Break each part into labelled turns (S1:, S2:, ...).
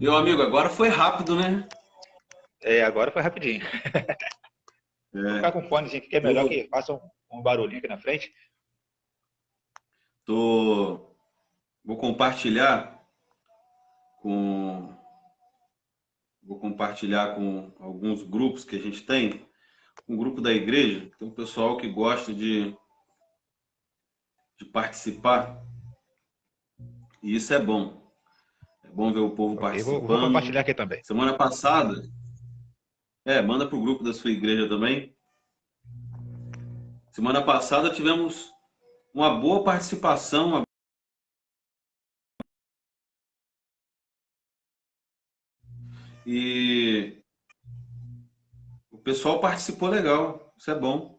S1: Meu amigo, agora foi rápido, né?
S2: Agora foi rapidinho. Vou ficar com o fonezinho aqui, que é melhor que faça um barulhinho aqui na frente.
S1: Vou compartilhar com... Vou compartilhar com alguns grupos que a gente tem. Um grupo da igreja, tem um pessoal que gosta de participar. E isso é bom. É bom ver o povo participando.
S2: Vou compartilhar aqui também.
S1: Semana passada, manda para o grupo da sua igreja também. Semana passada tivemos uma boa participação. E o pessoal participou legal. Isso é bom.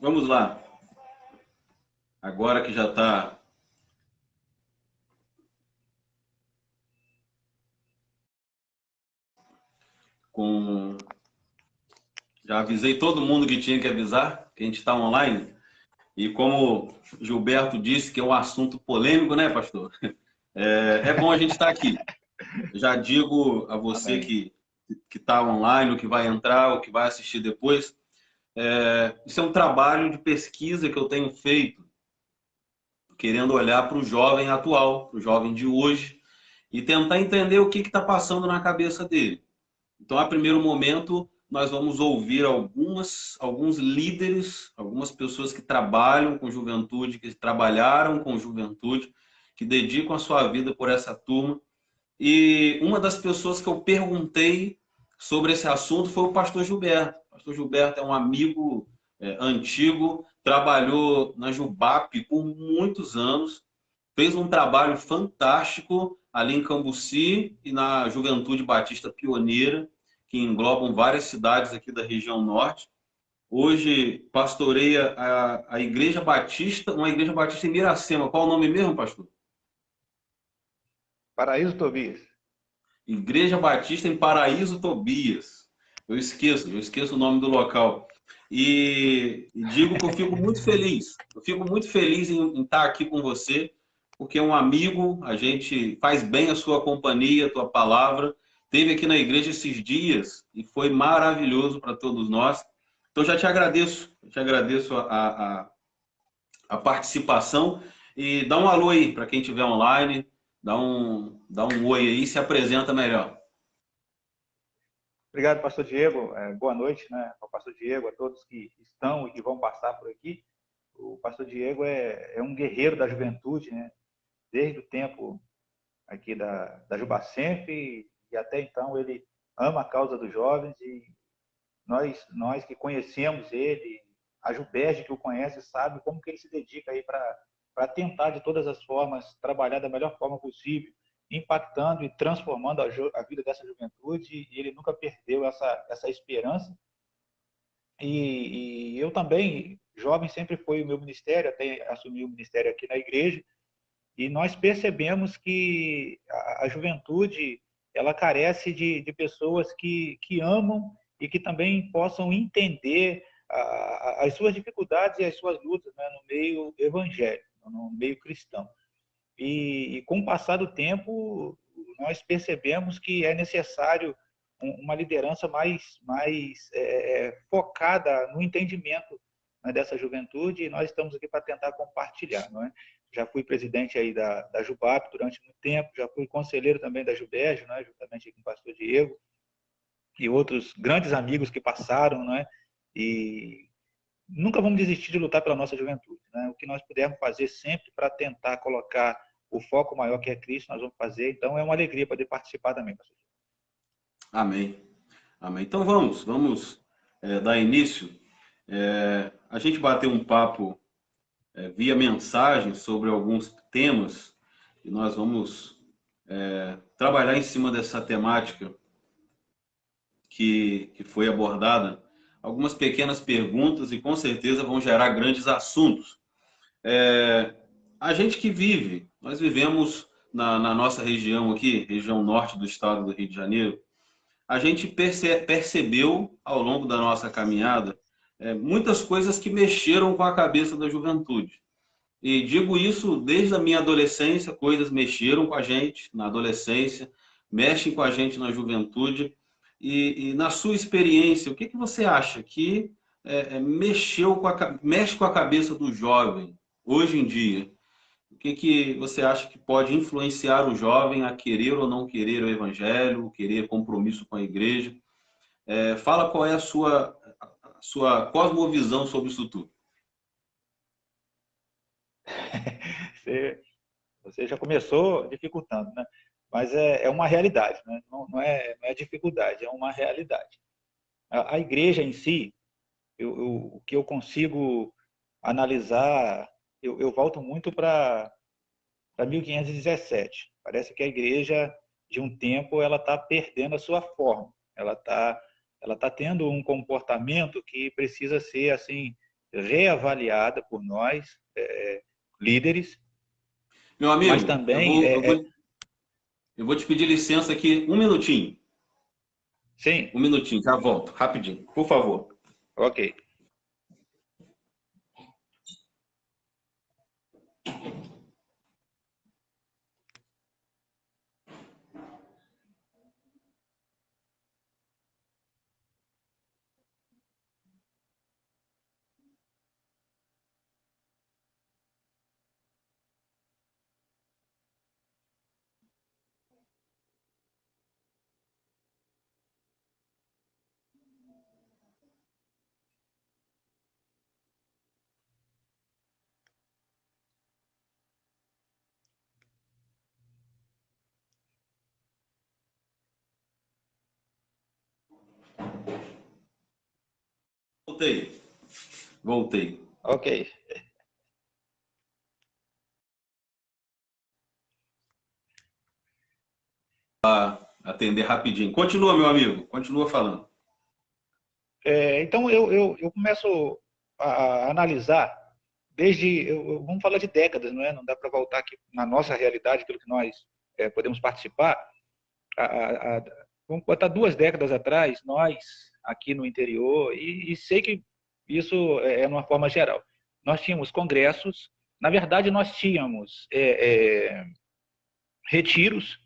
S1: Vamos lá. Agora que já está Já avisei todo mundo que tinha que avisar, que a gente está online. E como Gilberto disse que é um assunto polêmico, né, pastor? É bom a gente estar aqui. Já digo a você que está online, o que vai entrar, o que vai assistir depois. Isso é um trabalho de pesquisa que eu tenho feito, querendo olhar para o jovem atual, para o jovem de hoje, e tentar entender o que está passando na cabeça dele. Então, a primeiro momento, nós vamos ouvir alguns líderes, algumas pessoas que trabalham com juventude, que trabalharam com juventude, que dedicam a sua vida por essa turma. E uma das pessoas que eu perguntei sobre esse assunto foi o pastor Gilberto. O pastor Gilberto é um amigo antigo, trabalhou na Jubap por muitos anos, fez um trabalho fantástico ali em Cambuci e na Juventude Batista Pioneira, que englobam várias cidades aqui da região norte. Hoje pastoreia a Igreja Batista, uma Igreja Batista em Miracema. Qual o nome mesmo, pastor?
S2: Paraíso Tobias.
S1: Igreja Batista em Paraíso Tobias. Eu esqueço o nome do local. E digo que eu fico muito feliz. Eu fico muito feliz em estar aqui com você, porque é um amigo, a gente faz bem a sua companhia, a tua palavra. Esteve aqui na igreja esses dias e foi maravilhoso para todos nós. Então, já te agradeço a participação e dá um alô aí para quem estiver online, dá um oi aí, se apresenta melhor.
S2: Obrigado, pastor Diego. Boa noite, né, ao pastor Diego, a todos que estão e que vão passar por aqui. o pastor Diego é um guerreiro da juventude, né? Desde o tempo aqui da Jubacemp e até então ele ama a causa dos jovens e nós que conhecemos ele, a Juberge que o conhece, sabe como que ele se dedica aí para tentar de todas as formas trabalhar da melhor forma possível, impactando e transformando a vida dessa juventude, e ele nunca perdeu essa esperança. E eu também, jovem, sempre foi o meu ministério, até assumi o ministério aqui na igreja, e nós percebemos que a juventude ela carece de pessoas que amam e que também possam entender as suas dificuldades e as suas lutas, né, no meio evangélico, no meio cristão. E com o passar do tempo, nós percebemos que é necessário uma liderança mais focada no entendimento, né, dessa juventude, e nós estamos aqui para tentar compartilhar, não é? Já fui presidente aí da Jubap durante muito tempo, já fui conselheiro também da Juberge, né, juntamente com o pastor Diego, e outros grandes amigos que passaram, né? E nunca vamos desistir de lutar pela nossa juventude, né? O que nós pudermos fazer sempre para tentar colocar o foco maior que é Cristo, nós vamos fazer. Então é uma alegria poder participar também, pastor.
S1: Amém. Amém. Então vamos dar início. A gente bateu um papo via mensagem sobre alguns temas e nós vamos trabalhar em cima dessa temática que foi abordada. Algumas pequenas perguntas e com certeza vão gerar grandes assuntos. A gente que vive, nós vivemos na nossa região aqui, região norte do estado do Rio de Janeiro, a gente percebeu ao longo da nossa caminhada muitas coisas que mexeram com a cabeça da juventude. E digo isso desde a minha adolescência, coisas mexeram com a gente na adolescência, mexem com a gente na juventude. E na sua experiência, o que você acha que mexe com a cabeça do jovem hoje em dia? O que você acha que pode influenciar o jovem a querer ou não querer o evangelho, querer compromisso com a igreja? Fala qual é a sua cosmovisão sobre isso tudo.
S2: Você já começou dificultando, né? Mas é uma realidade, né? Não é dificuldade, é uma realidade. A igreja em si, o que eu consigo analisar, eu volto muito para 1517. Parece que a igreja, de um tempo, ela está perdendo a sua forma. Ela tá tendo um comportamento que precisa ser assim reavaliada por nós, líderes.
S1: Meu amigo,
S2: mas também
S1: eu vou te pedir licença aqui um minutinho.
S2: Sim.
S1: Um minutinho, já volto, rapidinho, por favor.
S2: Ok.
S1: Voltei.
S2: Ok.
S1: Atender rapidinho. Continua, meu amigo. Continua falando.
S2: Então, eu começo a analisar vamos falar de décadas, não é? Não dá para voltar aqui na nossa realidade, aquilo que nós podemos participar. Vamos botar 2 décadas atrás, nós, aqui no interior, e sei que isso é uma forma geral. Nós tínhamos congressos, na verdade, nós tínhamos retiros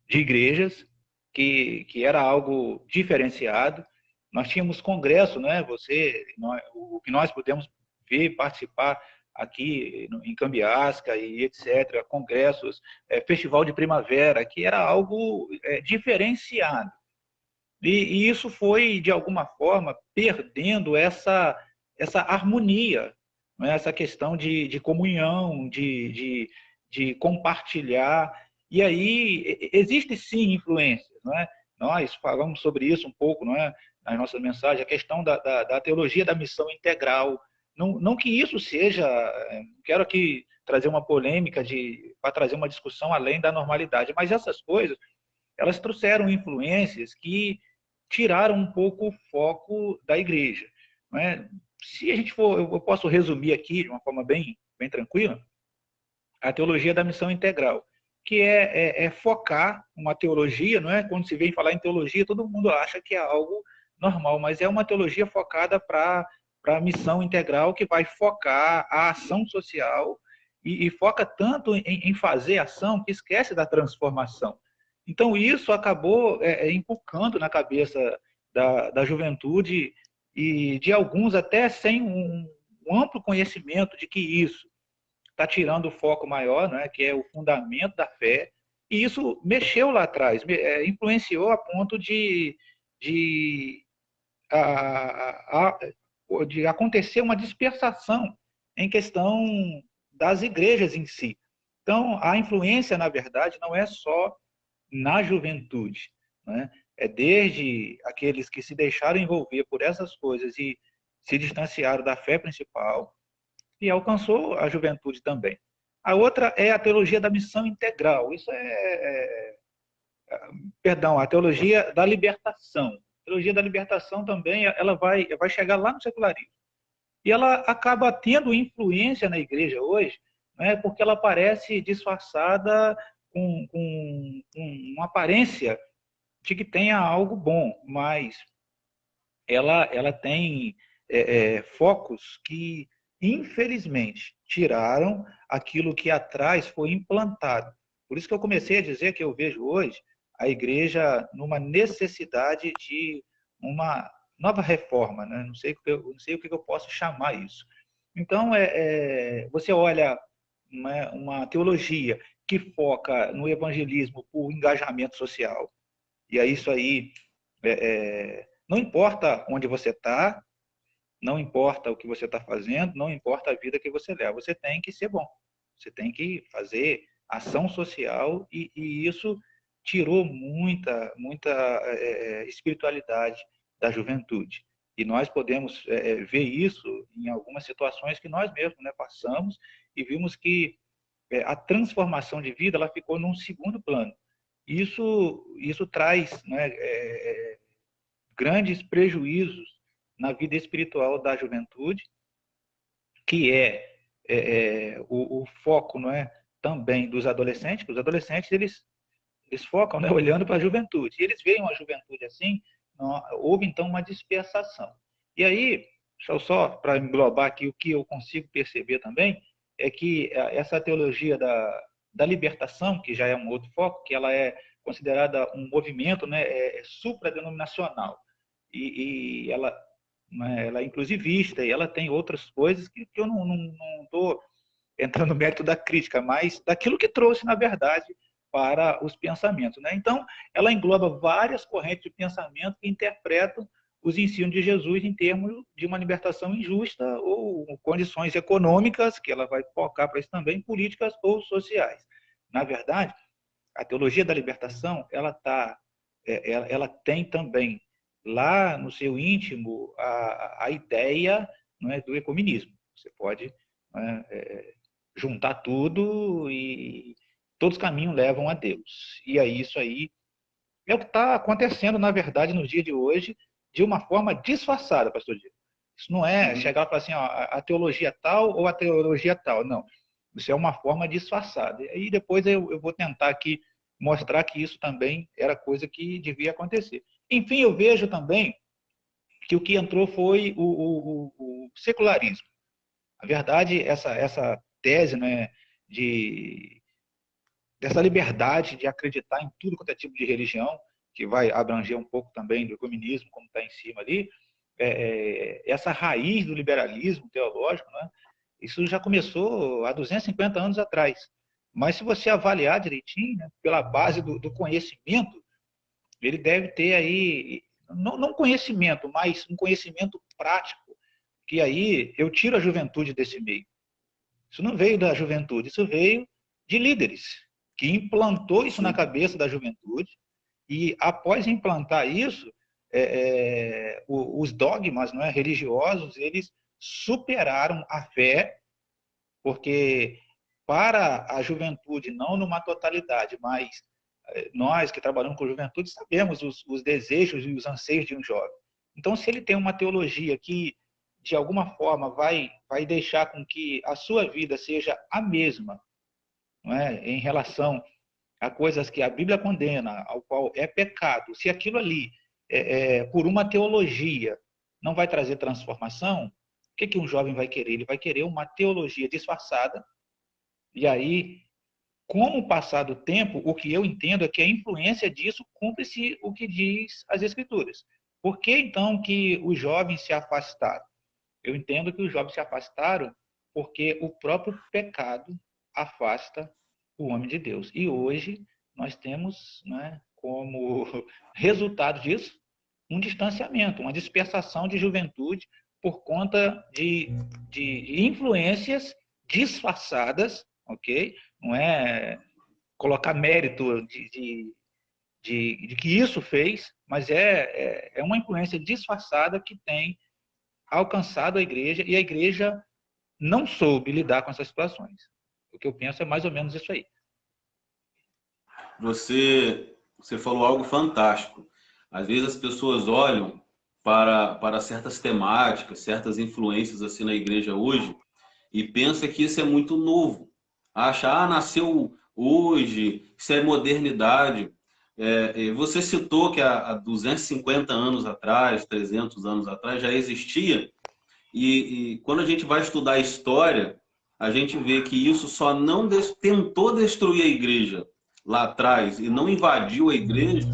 S2: de igrejas, que era algo diferenciado. Nós tínhamos congresso, né? O que nós pudemos ver, participar aqui em Cambiasca e etc., congressos, festival de primavera, que era algo diferenciado. E isso foi, de alguma forma, perdendo essa harmonia não é? Essa questão de comunhão, de compartilhar. E aí existe sim influência, não é? Nós falamos sobre isso um pouco, não é? Na nossa mensagem, a questão da teologia da missão integral. Não que isso seja, quero aqui trazer uma polêmica para trazer uma discussão além da normalidade, mas essas coisas, elas trouxeram influências que tiraram um pouco o foco da igreja, não é? Se a gente for, eu posso resumir aqui de uma forma bem tranquila, a teologia da missão integral, que é focar uma teologia, não é? Quando se vem falar em teologia, todo mundo acha que é algo normal, mas é uma teologia focada para a missão integral, que vai focar a ação social e foca tanto em fazer ação que esquece da transformação. Então, isso acabou inculcando na cabeça da juventude e de alguns até sem um amplo conhecimento de que isso está tirando o foco maior, né, que é o fundamento da fé, e isso mexeu lá atrás, influenciou a ponto de, a, de acontecer uma dispersação em questão das igrejas em si. Então, a influência, na verdade, não é só na juventude, né? É desde aqueles que se deixaram envolver por essas coisas e se distanciaram da fé principal, e alcançou a juventude também. A outra é a teologia da missão integral. Isso perdão, a teologia da libertação. A teologia da libertação também, ela vai chegar lá no secularismo. E ela acaba tendo influência na igreja hoje, né, porque ela parece disfarçada com uma aparência de que tenha algo bom, mas ela tem focos que, infelizmente, tiraram aquilo que atrás foi implantado. Por isso que eu comecei a dizer que eu vejo hoje a igreja numa necessidade de uma nova reforma, né? Não sei o que eu posso chamar isso. Então, você olha uma teologia que foca no evangelismo por engajamento social, e é isso aí não importa onde você está, não importa o que você está fazendo, não importa a vida que você leva, você tem que ser bom, você tem que fazer ação social e isso tirou muita espiritualidade da juventude. E nós podemos ver isso em algumas situações que nós mesmos, né, passamos e vimos que a transformação de vida ela ficou num segundo plano. Isso traz, né, grandes prejuízos na vida espiritual da juventude, que o foco, não é, também dos adolescentes. Os adolescentes eles focam, né, olhando para a juventude. E eles veem uma juventude assim, não, houve então uma dispersação. E aí, só para englobar aqui o que eu consigo perceber também, é que essa teologia da libertação, que já é um outro foco, que ela é considerada um movimento, né, supradenominacional. E ela, né, ela é inclusivista e ela tem outras coisas que eu não estou entrando no mérito da crítica, mas daquilo que trouxe, na verdade, para os pensamentos, né? Então, ela engloba várias correntes de pensamento que interpretam os ensinos de Jesus em termos de uma libertação injusta ou condições econômicas, que ela vai focar para isso também, políticas ou sociais. Na verdade, a teologia da libertação, ela tem também lá no seu íntimo a ideia, não é, do ecumenismo. Você pode, né, juntar tudo e todos os caminhos levam a Deus. E aí isso aí é o que está acontecendo, na verdade, no dia de hoje, de uma forma disfarçada, pastor Diego. Isso não é chegar e falar assim, ó, a teologia tal ou a teologia tal. Não. Isso é uma forma disfarçada. E aí depois eu vou tentar aqui mostrar que isso também era coisa que devia acontecer. Enfim, eu vejo também que o que entrou foi o secularismo. Na verdade, essa tese, né, dessa liberdade de acreditar em tudo quanto é tipo de religião, que vai abranger um pouco também do comunismo, como está em cima ali, essa raiz do liberalismo teológico, né, isso já começou há 250 anos atrás. Mas se você avaliar direitinho, né, pela base do conhecimento, ele deve ter aí, não conhecimento, mas um conhecimento prático que aí eu tiro a juventude desse meio. Isso não veio da juventude, isso veio de líderes, que implantou isso na cabeça da juventude, e após implantar isso, os dogmas, não é, religiosos, eles superaram a fé, porque para a juventude, não numa totalidade, mas nós que trabalhamos com juventude sabemos os desejos e os anseios de um jovem. Então, se ele tem uma teologia que, de alguma forma, vai deixar com que a sua vida seja a mesma, não é, em relação a coisas que a Bíblia condena, ao qual é pecado, se aquilo ali, por uma teologia, não vai trazer transformação, o que um jovem vai querer? Ele vai querer uma teologia disfarçada, e aí, com o passar do tempo, o que eu entendo é que a influência disso cumpre-se o que diz as Escrituras. Por que, então, que os jovens se afastaram? Eu entendo que os jovens se afastaram porque o próprio pecado afasta o homem de Deus. E hoje nós temos, né, como resultado disso, um distanciamento, uma dispersação de juventude por conta de influências disfarçadas, ok? Não é colocar mérito de que isso fez, mas é uma influência disfarçada que tem alcançado a igreja, e a igreja não soube lidar com essas situações. O que eu penso é mais ou menos isso aí.
S1: Você falou algo fantástico. Às vezes as pessoas olham para certas temáticas, certas influências assim na igreja hoje e pensam que isso é muito novo. Acha, nasceu hoje, isso é modernidade. Você citou que há 250 anos atrás, 300 anos atrás, já existia. E quando a gente vai estudar a história, a gente vê que isso só não tentou destruir a igreja lá atrás e não invadiu a igreja,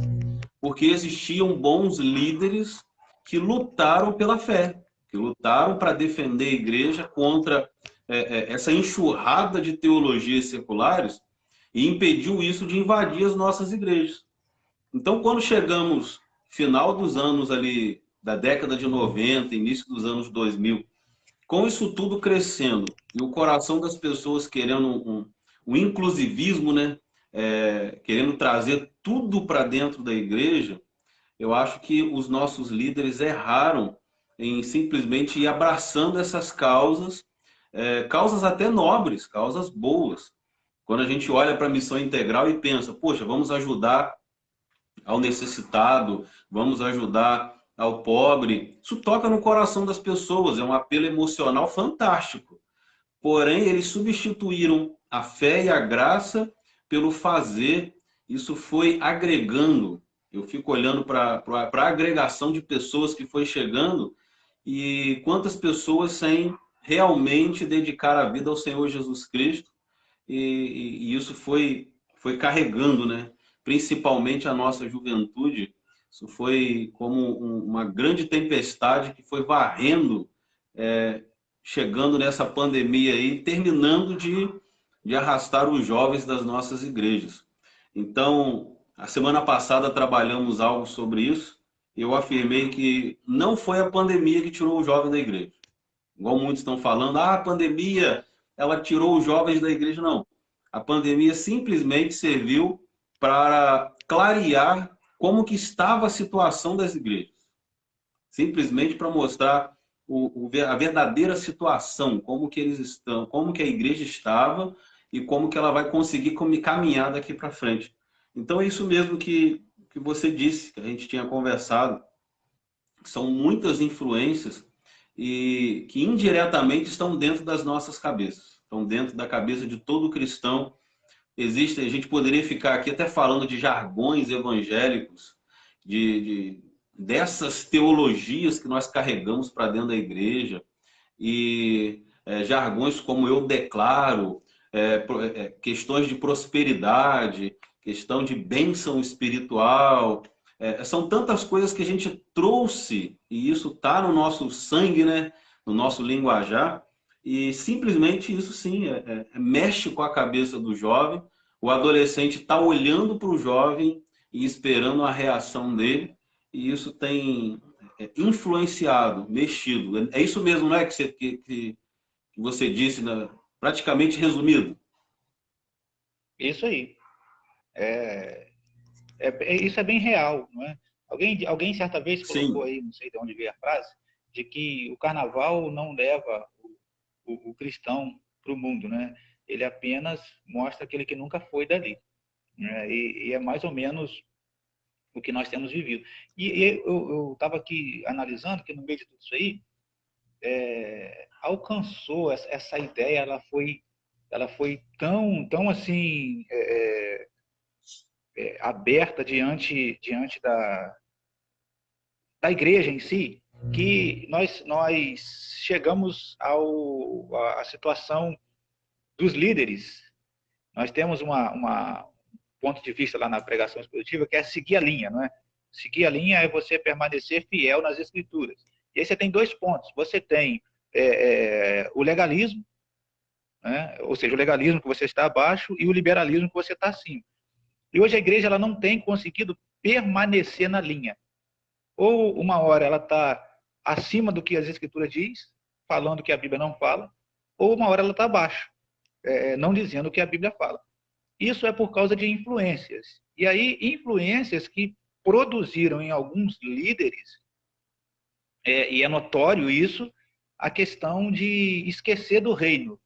S1: porque existiam bons líderes que lutaram pela fé, que lutaram para defender a igreja contra essa enxurrada de teologias seculares e impediu isso de invadir as nossas igrejas. Então, quando chegamos final dos anos ali, da década de 90, início dos anos 2000, com isso tudo crescendo e o coração das pessoas querendo um inclusivismo, né? Querendo trazer tudo para dentro da igreja, eu acho que os nossos líderes erraram em simplesmente ir abraçando essas causas, causas até nobres, causas boas. Quando a gente olha para a missão integral e pensa, poxa, vamos ajudar ao necessitado, vamos ajudar ao pobre, isso toca no coração das pessoas, é um apelo emocional fantástico. Porém, eles substituíram a fé e a graça pelo fazer, isso foi agregando. Eu fico olhando para a agregação de pessoas que foi chegando e quantas pessoas sem realmente dedicar a vida ao Senhor Jesus Cristo, e isso foi carregando, né? Principalmente a nossa juventude. Isso foi como uma grande tempestade que foi varrendo, chegando nessa pandemia aí, terminando de arrastar os jovens das nossas igrejas. Então, a semana passada trabalhamos algo sobre isso. Eu afirmei que não foi a pandemia que tirou o jovem da igreja. Igual muitos estão falando, a pandemia, ela tirou os jovens da igreja. Não. A pandemia simplesmente serviu para clarear como que estava a situação das igrejas. Simplesmente para mostrar a verdadeira situação, como que eles estão, como que a igreja estava e como que ela vai conseguir caminhar daqui para frente. Então é isso mesmo que você disse, que a gente tinha conversado. São muitas influências e que indiretamente estão dentro das nossas cabeças, estão dentro da cabeça de todo cristão. A gente poderia ficar aqui até falando de jargões evangélicos, dessas teologias que nós carregamos para dentro da igreja, e jargões como eu declaro, questões de prosperidade, questão de bênção espiritual, são tantas coisas que a gente trouxe, e isso está no nosso sangue, né? No nosso linguajar, e simplesmente isso sim, mexe com a cabeça do jovem. O adolescente está olhando para o jovem e esperando a reação dele, e isso influenciado, mexido. É isso mesmo, não é que você disse, né? Praticamente resumido?
S2: Isso aí. Isso é bem real, não é? Alguém certa vez colocou
S1: Sim.
S2: aí, não sei de onde veio a frase, de que o carnaval não leva o cristão para o mundo, né? Ele apenas mostra aquele que nunca foi dali, né? E é mais ou menos o que nós temos vivido. E eu estava aqui analisando que no meio de tudo isso aí, alcançou essa ideia, ela foi tão assim aberta diante da igreja em si, que nós chegamos à situação dos líderes. Nós temos ponto de vista lá na pregação expositiva que é seguir a linha, não é? Seguir a linha é você permanecer fiel nas escrituras. E aí você tem dois pontos. Você tem o legalismo, né? Ou seja, o legalismo que você está abaixo e o liberalismo que você está acima. E hoje a igreja ela não tem conseguido permanecer na linha. Ou uma hora ela está acima do que as escrituras diz, falando o que a Bíblia não fala, ou uma hora ela está abaixo, não dizendo o que a Bíblia fala. Isso é por causa de influências. E aí, influências que produziram em alguns líderes, e é notório isso, a questão de esquecer do reino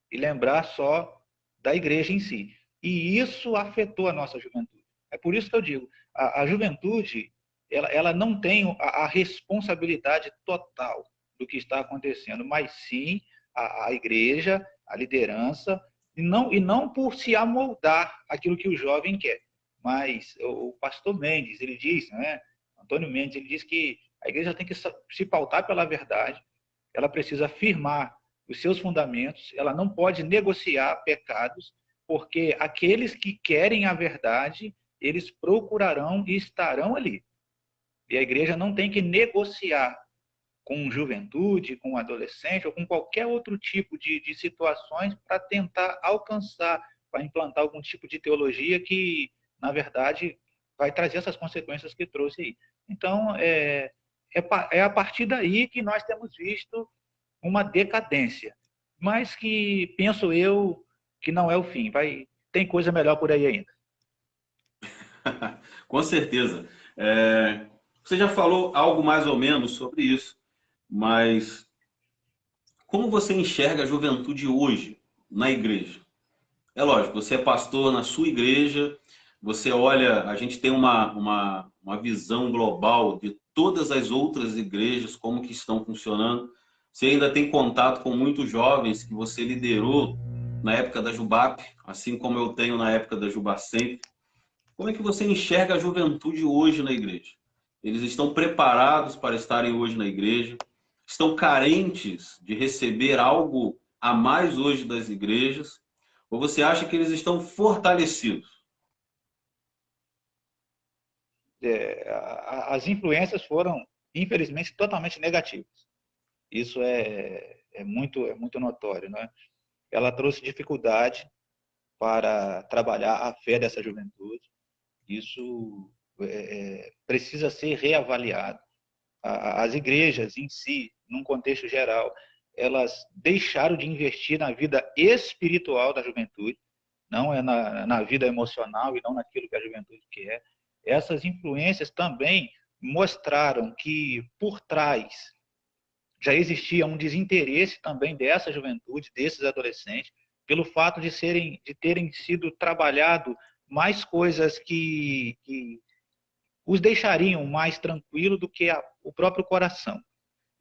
S2: e lembrar só da igreja em si. E isso afetou a nossa juventude. É por isso que eu digo, a juventude, ela não tem a responsabilidade total do que está acontecendo, mas sim a igreja, a liderança, e não por se amoldar aquilo que o jovem quer. Mas o pastor Mendes, ele diz, né? Antônio Mendes, ele diz que a igreja tem que se pautar pela verdade, ela precisa afirmar os seus fundamentos, ela não pode negociar pecados, porque aqueles que querem a verdade, eles procurarão e estarão ali. E a igreja não tem que negociar com juventude, com adolescente ou com qualquer outro tipo de situações para tentar alcançar, para implantar algum tipo de teologia que, na verdade, vai trazer essas consequências que trouxe aí. Então, é a partir daí que nós temos visto uma decadência, mas que, penso eu, que não é o fim. Tem coisa melhor por aí ainda.
S1: Com certeza. Você já falou algo mais ou menos sobre isso, mas como você enxerga a juventude hoje na igreja? É lógico, você é pastor na sua igreja, você olha, a gente tem uma visão global de todas as outras igrejas, como que estão funcionando. Você ainda tem contato com muitos jovens que você liderou na época da Jubap, assim como eu tenho na época da Jubacem. Como é que você enxerga a juventude hoje na igreja? Eles estão preparados para estarem hoje na igreja? Estão carentes de receber algo a mais hoje das igrejas? Ou você acha que eles estão fortalecidos?
S2: As influências foram, infelizmente, totalmente negativas. Isso é muito notório, né? Ela trouxe dificuldade para trabalhar a fé dessa juventude. Isso precisa ser reavaliado. As igrejas em si, num contexto geral, elas deixaram de investir na vida espiritual da juventude, não é na vida emocional e não naquilo que a juventude quer. Essas influências também mostraram que por trás já existia um desinteresse também dessa juventude, desses adolescentes, pelo fato de terem sido trabalhado mais coisas que os deixariam mais tranquilo do que o próprio coração.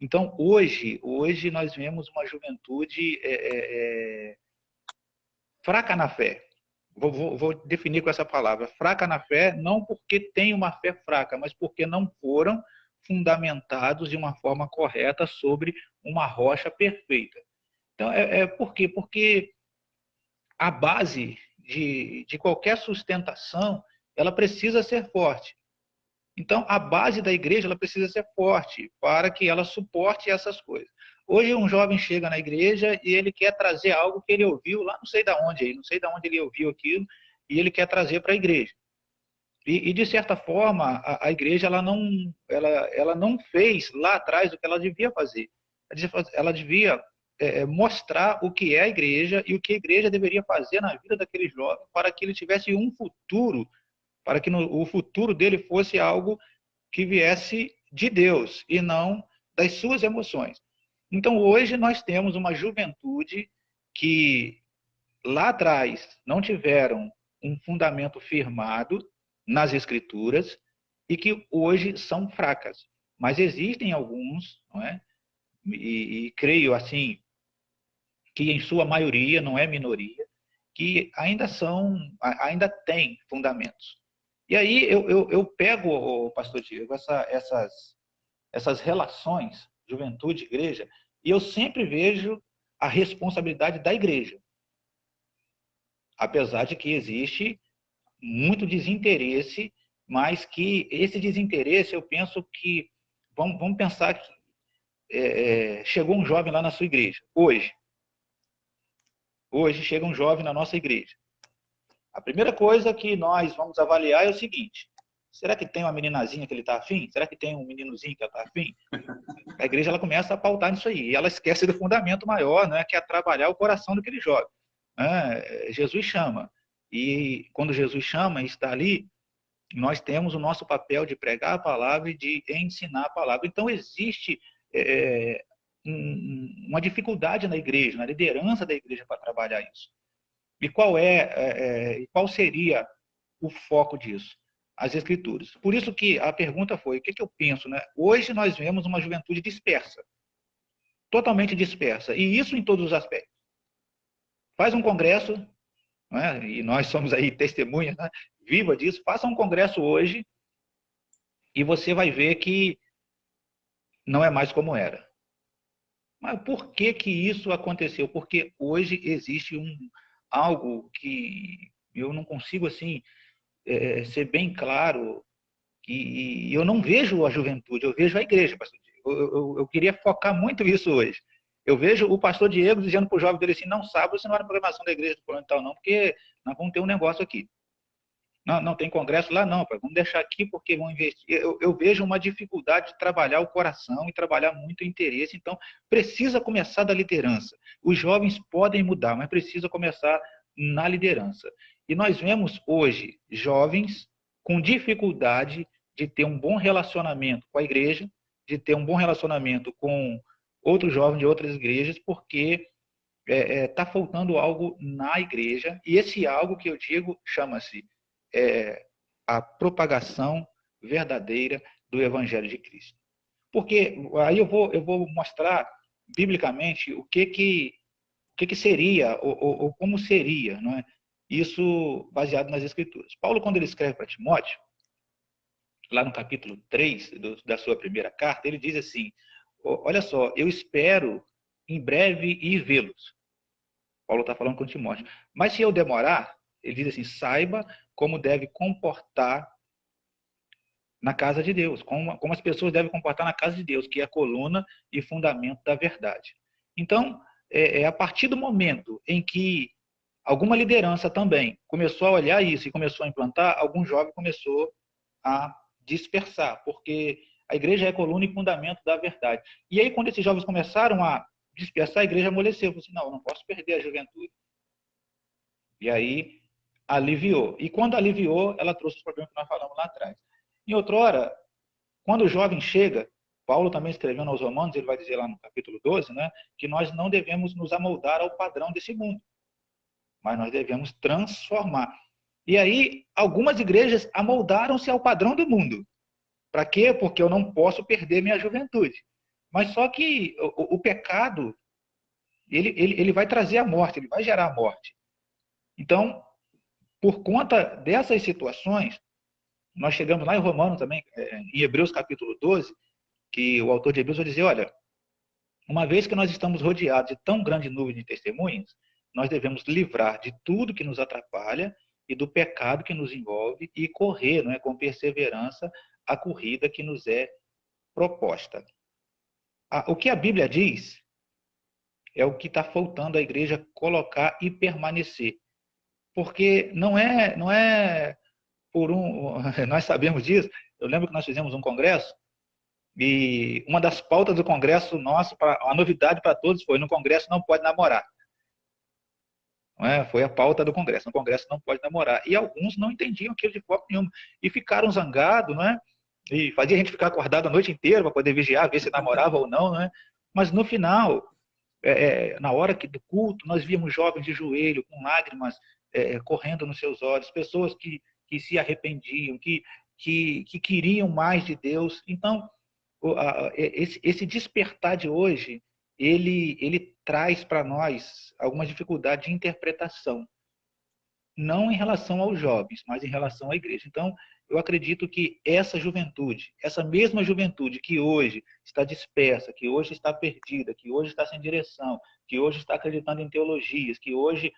S2: Então, hoje nós vemos uma juventude fraca na fé. Vou definir com essa palavra. Fraca na fé, não porque tem uma fé fraca, mas porque não foram fundamentados de uma forma correta sobre uma rocha perfeita. Então, por quê? Porque a base de qualquer sustentação, ela precisa ser forte. Então, a base da igreja ela precisa ser forte para que ela suporte essas coisas. Hoje, um jovem chega na igreja e ele quer trazer algo que ele ouviu lá, não sei de onde ele ouviu aquilo, e ele quer trazer para a igreja. de certa forma, a igreja ela não fez lá atrás o que ela devia fazer. Ela devia mostrar o que é a igreja e o que a igreja deveria fazer na vida daquele jovem para que ele tivesse um futuro, para que o futuro dele fosse algo que viesse de Deus e não das suas emoções. Então, hoje nós temos uma juventude que lá atrás não tiveram um fundamento firmado nas escrituras e que hoje são fracas. Mas existem alguns, não é? E creio assim que em sua maioria, não é minoria, que ainda têm fundamentos. E aí eu pego, pastor Diego, essas relações, juventude, igreja, e eu sempre vejo a responsabilidade da igreja. Apesar de que existe muito desinteresse, mas que esse desinteresse, eu penso que, vamos pensar que chegou um jovem lá na sua igreja, hoje chega um jovem na nossa igreja. A primeira coisa que nós vamos avaliar é o seguinte: será que tem uma meninazinha que ele está afim? Será que tem um meninozinho que ela está afim? A igreja ela começa a pautar nisso aí. E ela esquece do fundamento maior, né, que é trabalhar o coração daquele jovem. Jesus chama. E quando Jesus chama e está ali, nós temos o nosso papel de pregar a palavra e de ensinar a palavra. Então, existe uma dificuldade na igreja, na liderança da igreja para trabalhar isso. E qual seria o foco disso? As Escrituras. Por isso que a pergunta foi, o que eu penso? Né? Hoje nós vemos uma juventude dispersa, totalmente dispersa, e isso em todos os aspectos. Faz um congresso, né? E nós somos aí testemunhas, né? Viva disso, faça um congresso hoje e você vai ver que não é mais como era. Mas por que que isso aconteceu? Porque hoje existe algo que eu não consigo assim ser bem claro, e eu não vejo a juventude, eu vejo a igreja, pastor Diego. Eu queria focar muito isso hoje. Eu vejo o pastor Diego dizendo para o jovem dele assim, não sabe, você não vai na programação da igreja do plano e tal não, porque nós vamos ter um negócio aqui. Não tem congresso lá não, pai. Vamos deixar aqui porque vão investir. Eu vejo uma dificuldade de trabalhar o coração e trabalhar muito o interesse, então precisa começar da liderança. Os jovens podem mudar, mas precisa começar na liderança. E nós vemos hoje jovens com dificuldade de ter um bom relacionamento com a igreja, de ter um bom relacionamento com outros jovens de outras igrejas, porque está faltando algo na igreja, e esse algo que eu digo chama-se a propagação verdadeira do Evangelho de Cristo. Porque aí eu vou mostrar biblicamente o que seria, ou como seria, não é? Isso baseado nas Escrituras. Paulo, quando ele escreve para Timóteo, lá no capítulo 3 da sua primeira carta, ele diz assim, olha só, eu espero em breve ir vê-los. Paulo está falando com Timóteo. Mas se eu demorar, ele diz assim, saiba como deve comportar na casa de Deus, como as pessoas devem comportar na casa de Deus, que é a coluna e fundamento da verdade. Então, a partir do momento em que alguma liderança também começou a olhar isso e começou a implantar, algum jovem começou a dispersar, porque a igreja é a coluna e fundamento da verdade. E aí, quando esses jovens começaram a dispersar, a igreja amoleceu. Falou assim, não, eu não posso perder a juventude. E aí, aliviou. E quando aliviou, ela trouxe os problemas que nós falamos lá atrás. Em outrora, quando o jovem chega, Paulo também escrevendo aos Romanos, ele vai dizer lá no capítulo 12, né, que nós não devemos nos amoldar ao padrão desse mundo, mas nós devemos transformar. E aí, algumas igrejas amoldaram-se ao padrão do mundo. Para quê? Porque eu não posso perder minha juventude. Mas só que o pecado, ele vai trazer a morte, ele vai gerar a morte. Então, por conta dessas situações, nós chegamos lá em Romano também, em Hebreus capítulo 12, que o autor de Hebreus vai dizer, olha, uma vez que nós estamos rodeados de tão grande nuvem de testemunhas, nós devemos livrar de tudo que nos atrapalha e do pecado que nos envolve e correr, não é, com perseverança a corrida que nos é proposta. O que a Bíblia diz é o que está faltando a igreja colocar e permanecer. Porque não é nós sabemos disso. Eu lembro que nós fizemos um congresso e uma das pautas do congresso nosso, a novidade para todos foi: no congresso não pode namorar. Não é? Foi a pauta do congresso. No congresso não pode namorar. E alguns não entendiam aquilo de forma nenhuma e ficaram zangados, não é? E fazia a gente ficar acordado a noite inteira para poder vigiar, ver se namorava ou não, não é? Mas no final, na hora do culto, nós víamos jovens de joelho, com lágrimas correndo nos seus olhos, pessoas que se arrependiam, que queriam mais de Deus. Então, esse despertar de hoje, ele traz para nós algumas dificuldades de interpretação, não em relação aos jovens, mas em relação à igreja. Então, eu acredito que essa mesma juventude que hoje está dispersa, que hoje está perdida, que hoje está sem direção, que hoje está acreditando em teologias, que hoje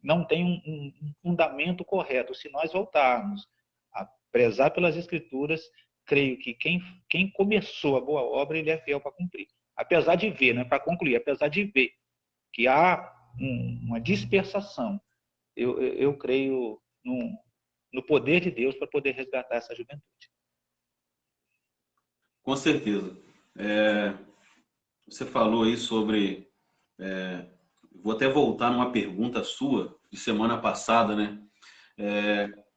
S2: não tem um fundamento correto, se nós voltarmos a prezar pelas Escrituras, creio que quem começou a boa obra, ele é fiel para cumprir. Apesar de ver, para concluir, apesar de ver que há uma dispersação, eu creio no poder de Deus para poder resgatar essa juventude.
S1: Com certeza. Você falou aí sobre... vou até voltar numa pergunta sua de semana passada, né?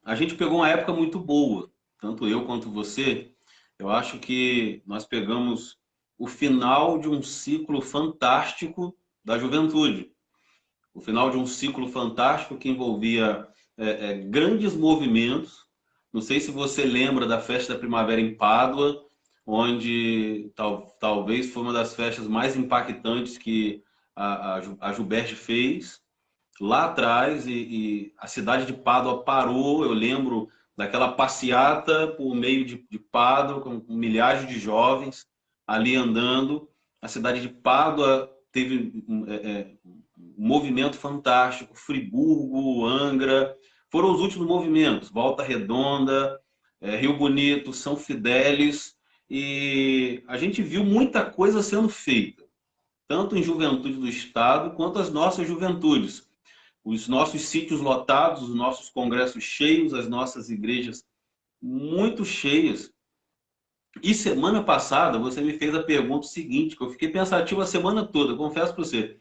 S1: A gente pegou uma época muito boa, tanto eu quanto você. Eu acho que nós pegamos o final de um ciclo fantástico da juventude. O final de um ciclo fantástico que envolvia grandes movimentos. Não sei se você lembra da Festa da Primavera em Pádua, onde talvez foi uma das festas mais impactantes que a Gilberte fez lá atrás, e a cidade de Pádua parou. Eu lembro daquela passeata por meio de Pádua, com milhares de jovens ali andando. A cidade de Pádua teve um movimento fantástico. Friburgo, Angra, foram os últimos movimentos. Volta Redonda, Rio Bonito, São Fidélis, e a gente viu muita coisa sendo feita, tanto em juventude do Estado, quanto as nossas juventudes. Os nossos sítios lotados, os nossos congressos cheios, as nossas igrejas muito cheias. E semana passada você me fez a pergunta seguinte, que eu fiquei pensativo a semana toda, confesso para você.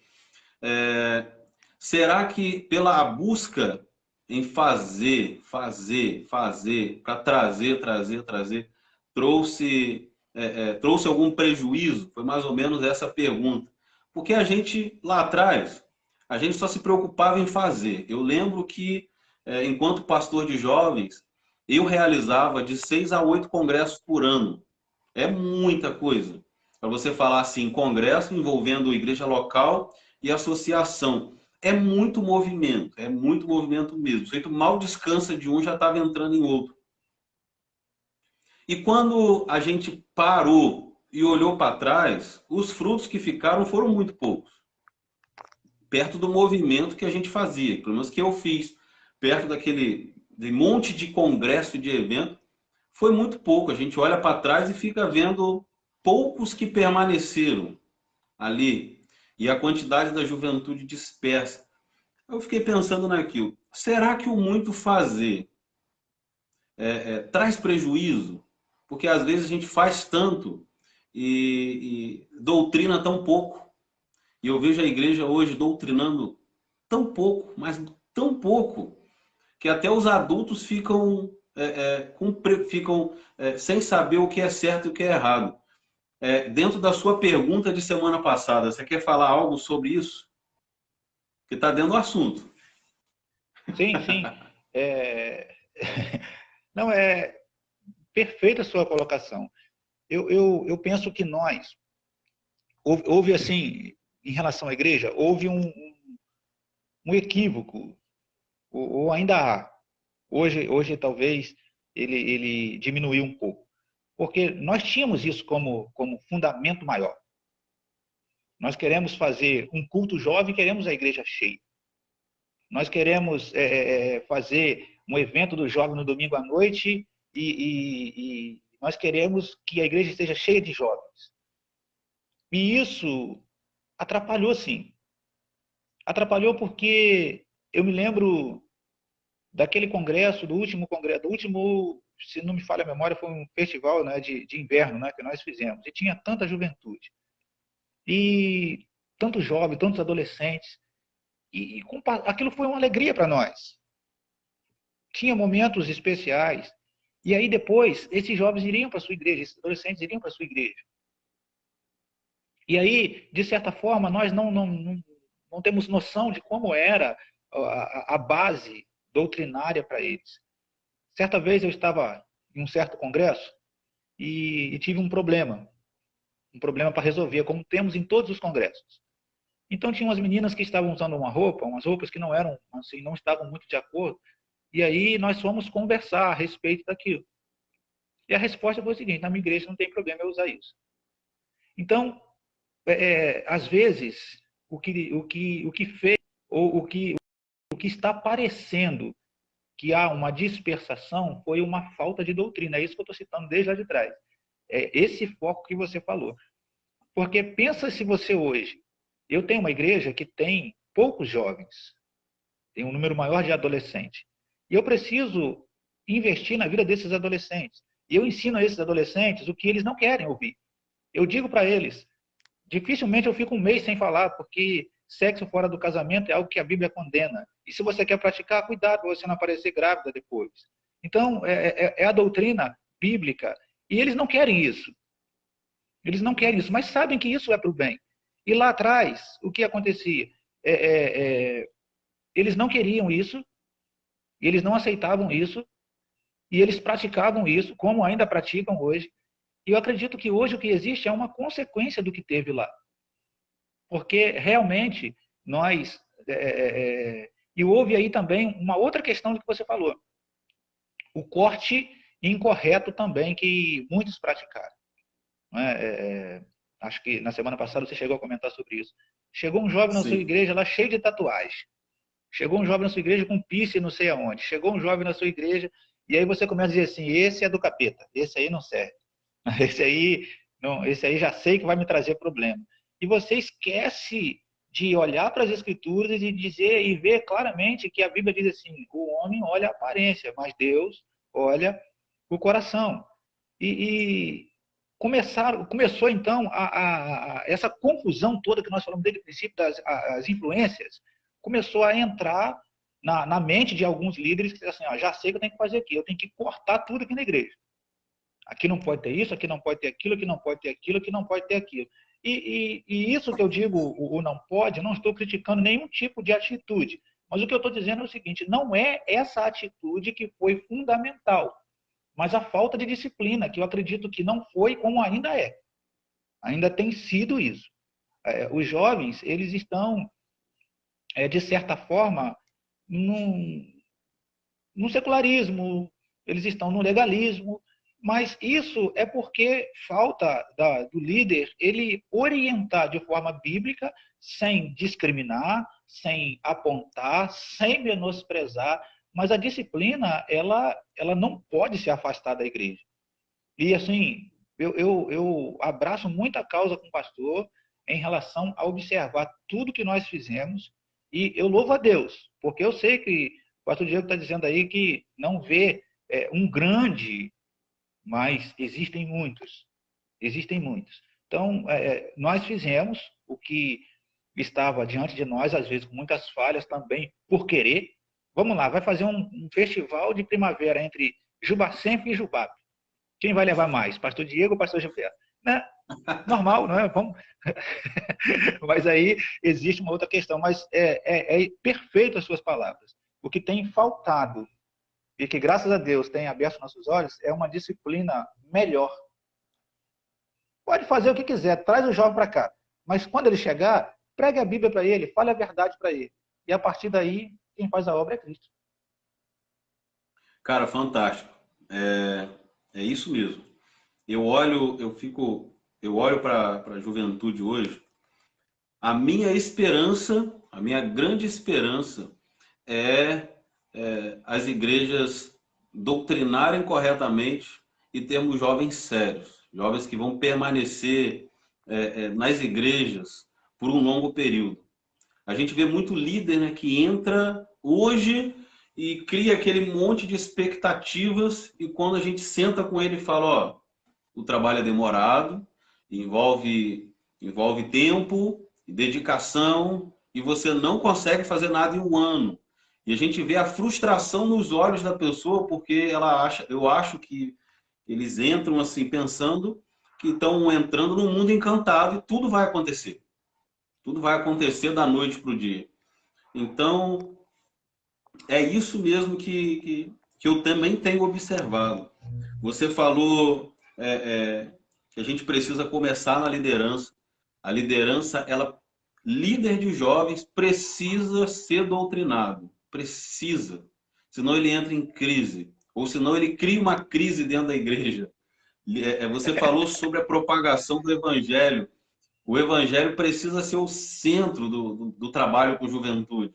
S1: Será que pela busca em fazer, para trazer, trouxe algum prejuízo? Foi mais ou menos essa pergunta. Porque a gente, lá atrás, a gente só se preocupava em fazer. Eu lembro que, enquanto pastor de jovens, eu realizava de 6 a 8 congressos por ano. É muita coisa. Para você falar assim, congresso envolvendo igreja local e associação. É muito movimento mesmo. O sujeito mal descansa de um, já estava entrando em outro. E quando a gente parou e olhou para trás, os frutos que ficaram foram muito poucos. Perto do movimento que a gente fazia, pelo menos que eu fiz, perto daquele monte de congresso e de evento, foi muito pouco. A gente olha para trás e fica vendo poucos que permaneceram ali, e a quantidade da juventude dispersa. Eu fiquei pensando naquilo. Será que o muito fazer traz prejuízo? Porque às vezes a gente faz tanto e doutrina tão pouco. E eu vejo a igreja hoje doutrinando tão pouco, mas tão pouco, que até os adultos ficam, sem saber o que é certo e o que é errado. Dentro da sua pergunta de semana passada, você quer falar algo sobre isso? Que está dentro do assunto.
S2: Sim, sim. Não, é perfeita a sua colocação. Eu penso que houve assim, em relação à igreja, houve um equívoco, ou ainda há. Hoje talvez ele diminuiu um pouco. Porque nós tínhamos isso como fundamento maior. Nós queremos fazer um culto jovem, queremos a igreja cheia. Nós queremos fazer um evento do jovem no domingo à noite e nós queremos que a igreja esteja cheia de jovens. E isso atrapalhou, sim. Atrapalhou porque eu me lembro daquele congresso, do último, se não me falha a memória, foi um festival, né, de inverno, né, que nós fizemos. E tinha tanta juventude. E tantos jovens, tantos adolescentes. E aquilo foi uma alegria para nós. Tinha momentos especiais. E aí depois, esses jovens iriam para a sua igreja, esses adolescentes iriam para a sua igreja. E aí, de certa forma, nós não temos noção de como era a base doutrinária para eles. Certa vez eu estava em um certo congresso e tive um problema para resolver, como temos em todos os congressos. Então tinha umas meninas que estavam usando umas roupas que não eram, assim, não estavam muito de acordo. E aí nós fomos conversar a respeito daquilo. E a resposta foi a seguinte: na minha igreja não tem problema eu usar isso. Então, às vezes, o que fez, ou o que está parecendo que há uma dispersação foi uma falta de doutrina. É isso que eu estou citando desde lá de trás. É esse foco que você falou. Porque pensa se você hoje... Eu tenho uma igreja que tem poucos jovens, tem um número maior de adolescentes. E eu preciso investir na vida desses adolescentes. E eu ensino a esses adolescentes o que eles não querem ouvir. Eu digo para eles, dificilmente eu fico um mês sem falar, porque sexo fora do casamento é algo que a Bíblia condena. E se você quer praticar, cuidado para você não aparecer grávida depois. Então, é a doutrina bíblica. E eles não querem isso. Eles não querem isso, mas sabem que isso é para o bem. E lá atrás, o que acontecia? Eles não queriam isso, eles não aceitavam isso, e eles praticavam isso, como ainda praticam hoje. E eu acredito que hoje o que existe é uma consequência do que teve lá. Porque realmente nós... e houve aí também uma outra questão do que você falou. O corte incorreto também que muitos praticaram. Acho que na semana passada você chegou a comentar sobre isso. Chegou um jovem na sua igreja lá cheio de tatuagem. Chegou um jovem na sua igreja com piercing não sei aonde. Chegou um jovem na sua igreja e aí você começa a dizer assim: esse é do capeta, esse aí não serve. Esse aí já sei que vai me trazer problema. E você esquece de olhar para as escrituras e dizer e ver claramente que a Bíblia diz assim: o homem olha a aparência, mas Deus olha o coração. E começou então essa confusão toda que nós falamos desde o princípio das influências, começou a entrar na mente de alguns líderes que dizem assim: já sei que eu tenho que fazer aqui, eu tenho que cortar tudo aqui na igreja. Aqui não pode ter isso, aqui não pode ter aquilo, aqui não pode ter aquilo, aqui não pode ter aquilo. E isso que eu digo, o não pode, não estou criticando nenhum tipo de atitude. Mas o que eu estou dizendo é o seguinte: não é essa atitude que foi fundamental, mas a falta de disciplina, que eu acredito que não foi como ainda é. Ainda tem sido isso. Os jovens, eles estão, de certa forma, no secularismo, eles estão no legalismo, mas isso é porque falta do líder ele orientar de forma bíblica, sem discriminar, sem apontar, sem menosprezar, mas a disciplina, ela não pode se afastar da igreja. E assim, eu abraço muito a causa com o pastor em relação a observar tudo que nós fizemos, e eu louvo a Deus, porque eu sei que o pastor Diego está dizendo aí que não vê um grande, mas existem muitos. Existem muitos. Então, nós fizemos o que estava diante de nós, às vezes com muitas falhas também, por querer. Vamos lá, vai fazer um festival de primavera entre Jubacemp e Jubap. Quem vai levar mais? Pastor Diego ou Pastor Gilberto? Né? Normal, não é? Vamos... Mas aí existe uma outra questão. Mas é perfeito as suas palavras. O que tem faltado e que, graças a Deus, tem aberto nossos olhos, é uma disciplina melhor. Pode fazer o que quiser, traz o jovem para cá. Mas quando ele chegar, pregue a Bíblia para ele, fale a verdade para ele. E a partir daí, quem faz a obra é Cristo.
S1: Cara, fantástico. É isso mesmo. Eu olho para a juventude hoje. A minha esperança, a minha grande esperança é as igrejas doutrinarem corretamente e termos jovens sérios, jovens que vão permanecer nas igrejas por um longo período. A gente vê muito líder, né, que entra hoje e cria aquele monte de expectativas, e quando a gente senta com ele e fala, ó, o trabalho é demorado, envolve tempo, dedicação, e você não consegue fazer nada em um ano. E a gente vê a frustração nos olhos da pessoa, porque eu acho que eles entram assim pensando que estão entrando num mundo encantado e tudo vai acontecer. Tudo vai acontecer da noite para o dia. Então, é isso mesmo que eu também tenho observado. Você falou que a gente precisa começar na liderança. A liderança, líder de jovens precisa ser doutrinado. Precisa. Senão ele entra em crise. Ou senão ele cria uma crise dentro da igreja. Você falou sobre a propagação do evangelho. O evangelho precisa ser o centro do trabalho com juventude,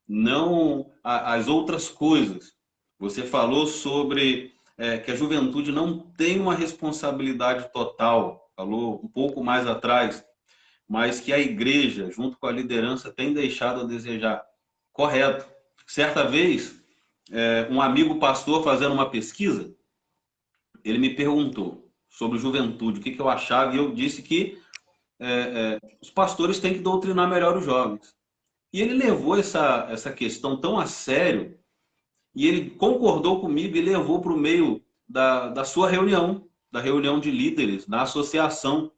S1: não as outras coisas. Você falou sobre que a juventude não tem uma responsabilidade total, falou um pouco mais atrás, mas que a igreja, junto com a liderança, tem deixado a desejar. Correto. Certa vez, um amigo pastor fazendo uma pesquisa, ele me perguntou sobre juventude, o que eu achava, e eu disse que os pastores têm que doutrinar melhor os jovens. E ele levou essa questão tão a sério, e ele concordou comigo e levou para o meio da sua reunião, da reunião de líderes, da associação.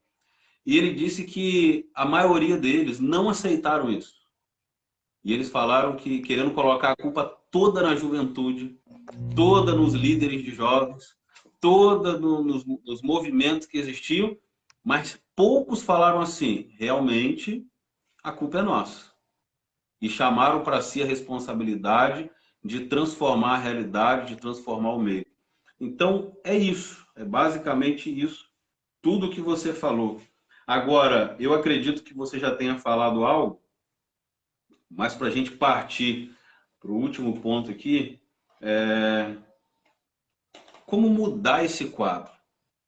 S1: E ele disse que a maioria deles não aceitaram isso. E eles falaram que querendo colocar a culpa toda na juventude, toda nos líderes de jovens, toda nos movimentos que existiam, mas poucos falaram assim, realmente a culpa é nossa. E chamaram para si a responsabilidade de transformar a realidade, de transformar o meio. Então, é isso, é basicamente isso, tudo que você falou. Agora, eu acredito que você já tenha falado algo, mas para a gente partir para o último ponto aqui, como mudar esse quadro?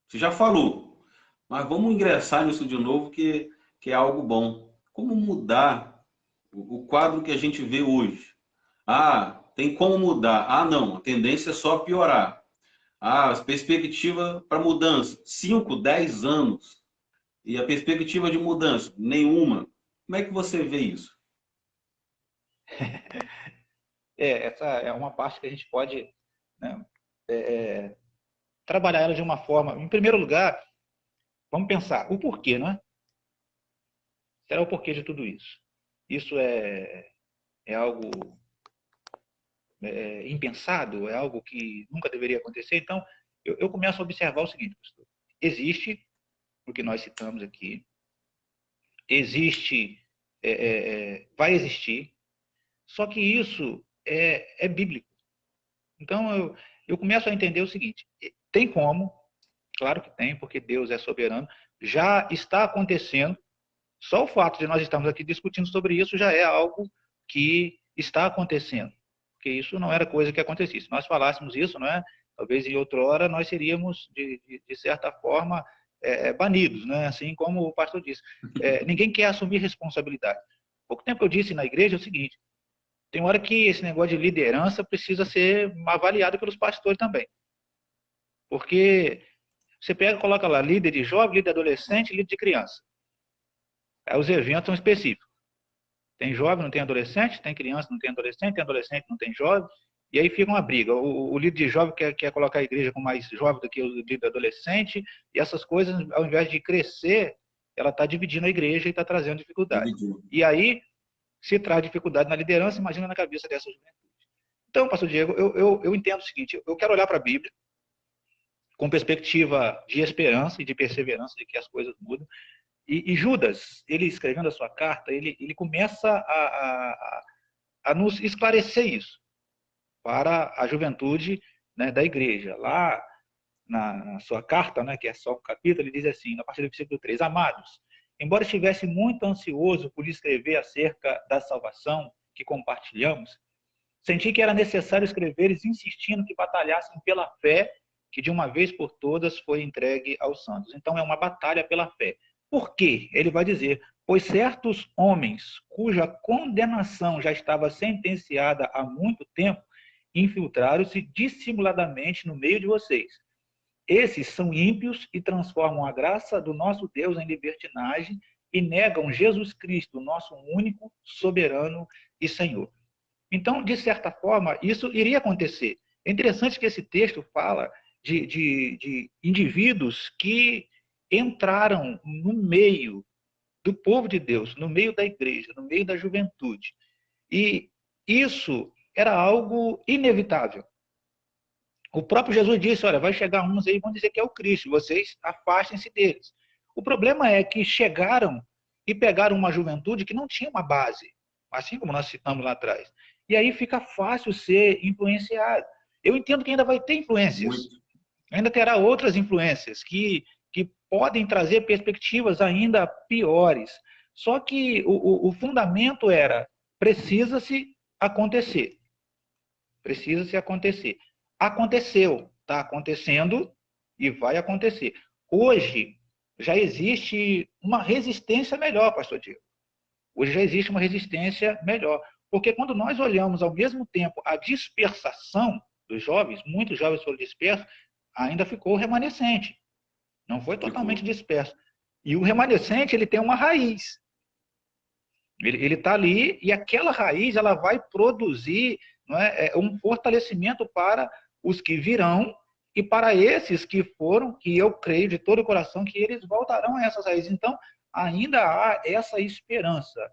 S1: Você já falou, mas vamos ingressar nisso de novo, que é algo bom. Como mudar o quadro que a gente vê hoje? Ah, tem como mudar? Ah, não, a tendência é só piorar. Ah, as perspectivas para mudança, 5, 10 anos. E a perspectiva de mudança, nenhuma. Como é que você vê isso?
S2: Essa é uma parte que a gente pode, né, trabalhar ela de uma forma. Em primeiro lugar, vamos pensar o porquê, não é? Será o porquê de tudo isso? Isso é algo impensado? É algo que nunca deveria acontecer? Então, eu começo a observar o seguinte, pastor. Existe o que nós citamos aqui, existe, vai existir, só que isso é bíblico. Então, eu começo a entender o seguinte, tem como, claro que tem, porque Deus é soberano, já está acontecendo, só o fato de nós estarmos aqui discutindo sobre isso já é algo que está acontecendo, porque isso não era coisa que acontecia. Se nós falássemos isso, não é? Talvez em outra hora nós seríamos, de certa forma, banidos, né? Assim como o pastor disse. Ninguém quer assumir responsabilidade. Pouco tempo eu disse na igreja o seguinte, tem hora que esse negócio de liderança precisa ser avaliado pelos pastores também. Porque você pega e coloca lá líder de jovem, líder de adolescente, líder de criança. Aí os eventos são específicos. Tem jovem, não tem adolescente, tem criança, não tem adolescente, não tem jovem. E aí fica uma briga. O líder de jovem quer colocar a igreja com mais jovem do que o líder adolescente. E essas coisas, ao invés de crescer, ela está dividindo a igreja e está trazendo dificuldade. E aí, se traz dificuldade na liderança, imagina na cabeça dessa juventude. Então, pastor Diego, eu entendo o seguinte, eu quero olhar para a Bíblia com perspectiva de esperança e de perseverança de que as coisas mudam. E Judas, ele escrevendo a sua carta, ele começa a nos esclarecer isso para a juventude, né, da igreja. Lá na sua carta, né, que é só um capítulo, ele diz assim, na partir do versículo 3, amados, embora estivesse muito ansioso por escrever acerca da salvação que compartilhamos, senti que era necessário escrever-lhes insistindo que batalhassem pela fé que de uma vez por todas foi entregue aos santos. Então é uma batalha pela fé. Por quê? Ele vai dizer, pois certos homens cuja condenação já estava sentenciada há muito tempo infiltraram-se dissimuladamente no meio de vocês. Esses são ímpios e transformam a graça do nosso Deus em libertinagem e negam Jesus Cristo, nosso único, soberano e Senhor. Então, de certa forma, isso iria acontecer. É interessante que esse texto fala de indivíduos que entraram no meio do povo de Deus, no meio da igreja, no meio da juventude. E isso era algo inevitável. O próprio Jesus disse, olha, vai chegar uns aí e vão dizer que é o Cristo, vocês afastem-se deles. O problema é que chegaram e pegaram uma juventude que não tinha uma base, assim como nós citamos lá atrás. E aí fica fácil ser influenciado. Eu entendo que ainda vai ter influências, ainda terá outras influências que podem trazer perspectivas ainda piores. Só que o fundamento era, precisa-se acontecer. Precisa-se acontecer. Aconteceu, está acontecendo e vai acontecer. Hoje já existe uma resistência melhor, pastor Diego. Hoje já existe uma resistência melhor. Porque quando nós olhamos ao mesmo tempo a dispersação dos jovens, muitos jovens foram dispersos, ainda ficou o remanescente. Não foi totalmente disperso. E o remanescente, ele tem uma raiz. Ele está ali e aquela raiz ela vai produzir, não é, um fortalecimento para os que virão e para esses que foram, que eu creio de todo o coração que eles voltarão a essas raízes. Então, ainda há essa esperança.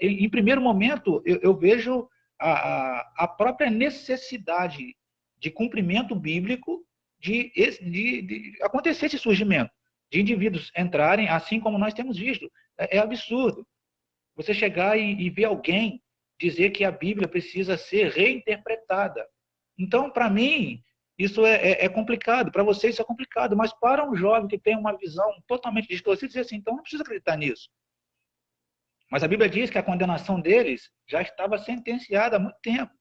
S2: Em primeiro momento, eu vejo a própria necessidade de cumprimento bíblico de acontecer esse surgimento, de indivíduos entrarem, assim como nós temos visto. É absurdo. Você chegar e ver alguém dizer que a Bíblia precisa ser reinterpretada. Então, para mim, isso é complicado. Para você, isso é complicado. Mas para um jovem que tem uma visão totalmente distorcida, dizer assim, então não precisa acreditar nisso. Mas a Bíblia diz que a condenação deles já estava sentenciada há muito tempo.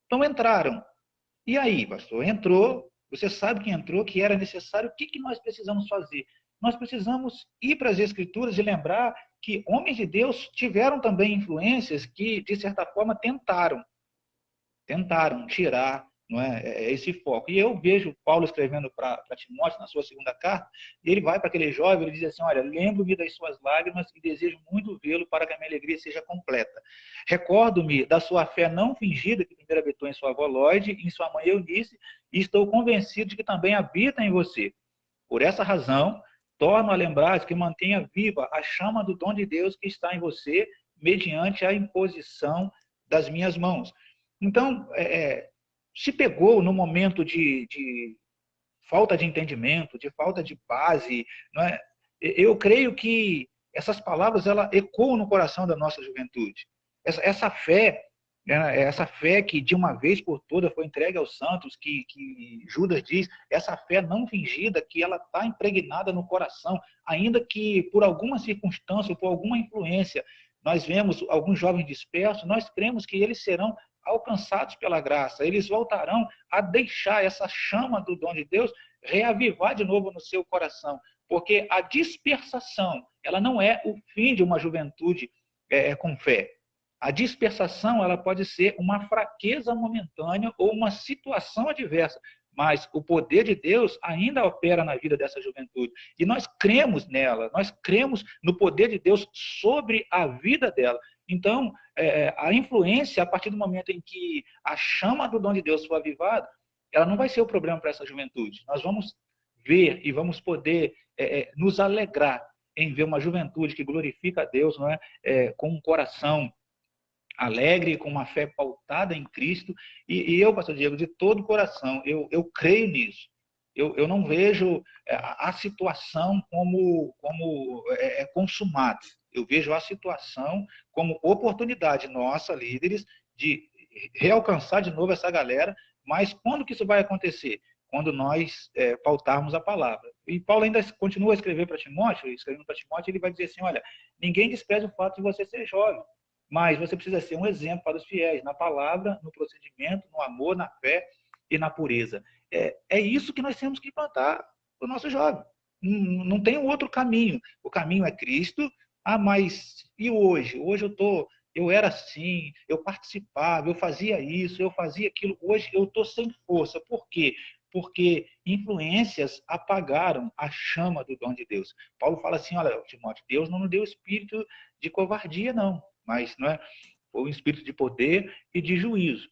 S2: Então, entraram. E aí, pastor? Entrou, você sabe que entrou, que era necessário. O que nós precisamos fazer? Nós precisamos ir para as Escrituras e lembrar que homens de Deus tiveram também influências que, de certa forma, tentaram tirar, não é, esse foco. E eu vejo Paulo escrevendo para Timóteo, na sua segunda carta, e ele vai para aquele jovem e diz assim, olha, lembro-me das suas lágrimas e desejo muito vê-lo para que a minha alegria seja completa. Recordo-me da sua fé não fingida, que primeiro habitou em sua avó Lóide, em sua mãe Eunice, e estou convencido de que também habita em você. Por essa razão, torno a lembrar que mantenha viva a chama do dom de Deus que está em você, mediante a imposição das minhas mãos. Então, se pegou no momento de falta de entendimento, de falta de base, não é? Eu creio que essas palavras ela ecoam no coração da nossa juventude. Essa fé que de uma vez por todas foi entregue aos santos, que Judas diz, essa fé não fingida, que ela está impregnada no coração, ainda que por alguma circunstância, por alguma influência, nós vemos alguns jovens dispersos, nós cremos que eles serão alcançados pela graça, eles voltarão a deixar essa chama do dom de Deus reavivar de novo no seu coração, porque a dispersação, ela não é o fim de uma juventude com fé. A dispersação ela pode ser uma fraqueza momentânea ou uma situação adversa, mas o poder de Deus ainda opera na vida dessa juventude. E nós cremos nela, nós cremos no poder de Deus sobre a vida dela. Então, a influência, a partir do momento em que a chama do dom de Deus for avivada, ela não vai ser o problema para essa juventude. Nós vamos ver e vamos poder nos alegrar em ver uma juventude que glorifica a Deus, não é? Com um coração alegre, com uma fé pautada em Cristo, e eu, pastor Diego, de todo o coração, eu creio nisso. Eu não vejo a situação como consumada. Eu vejo a situação como oportunidade nossa, líderes, de realcançar de novo essa galera, mas quando que isso vai acontecer? Quando nós pautarmos a palavra. E Paulo ainda continua a escrever para Timóteo, escrevendo para Timóteo, ele vai dizer assim, olha, ninguém despreza o fato de você ser jovem, mas você precisa ser um exemplo para os fiéis, na palavra, no procedimento, no amor, na fé e na pureza. É isso que nós temos que implantar para o nosso jovem. Não tem um outro caminho. O caminho é Cristo. Ah, mas e hoje? Hoje eu estou eu era assim, eu participava, eu fazia isso, eu fazia aquilo. Hoje eu estou sem força. Por quê? Porque influências apagaram a chama do dom de Deus. Paulo fala assim, olha, Timóteo, Deus não nos deu espírito de covardia, não, mas não é, foi um espírito de poder e de juízo.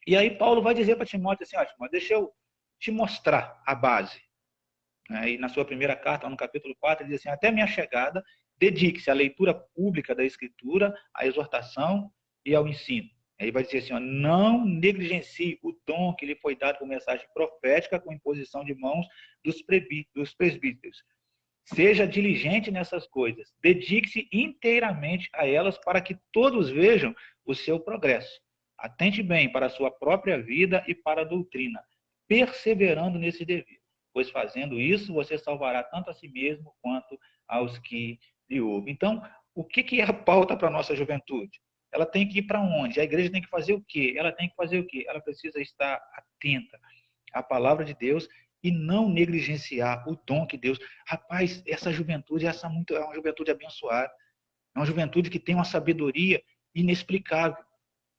S2: E aí Paulo vai dizer para Timóteo assim, ó, Timóteo, deixa eu te mostrar a base. E na sua primeira carta, no capítulo 4, ele diz assim, até minha chegada, dedique-se à leitura pública da Escritura, à exortação e ao ensino. Aí vai dizer assim, ó, não negligencie o dom que lhe foi dado por mensagem profética com imposição de mãos dos presbíteros. Seja diligente nessas coisas. Dedique-se inteiramente a elas para que todos vejam o seu progresso. Atente bem para a sua própria vida e para a doutrina, perseverando nesse dever. Pois fazendo isso, você salvará tanto a si mesmo quanto aos que lhe ouvem. Então, o que é a pauta para a nossa juventude? Ela tem que ir para onde? A igreja tem que fazer o quê? Ela tem que fazer o quê? Ela precisa estar atenta à palavra de Deus e não negligenciar o dom que Deus... Rapaz, essa juventude é uma juventude abençoada. É uma juventude que tem uma sabedoria inexplicável.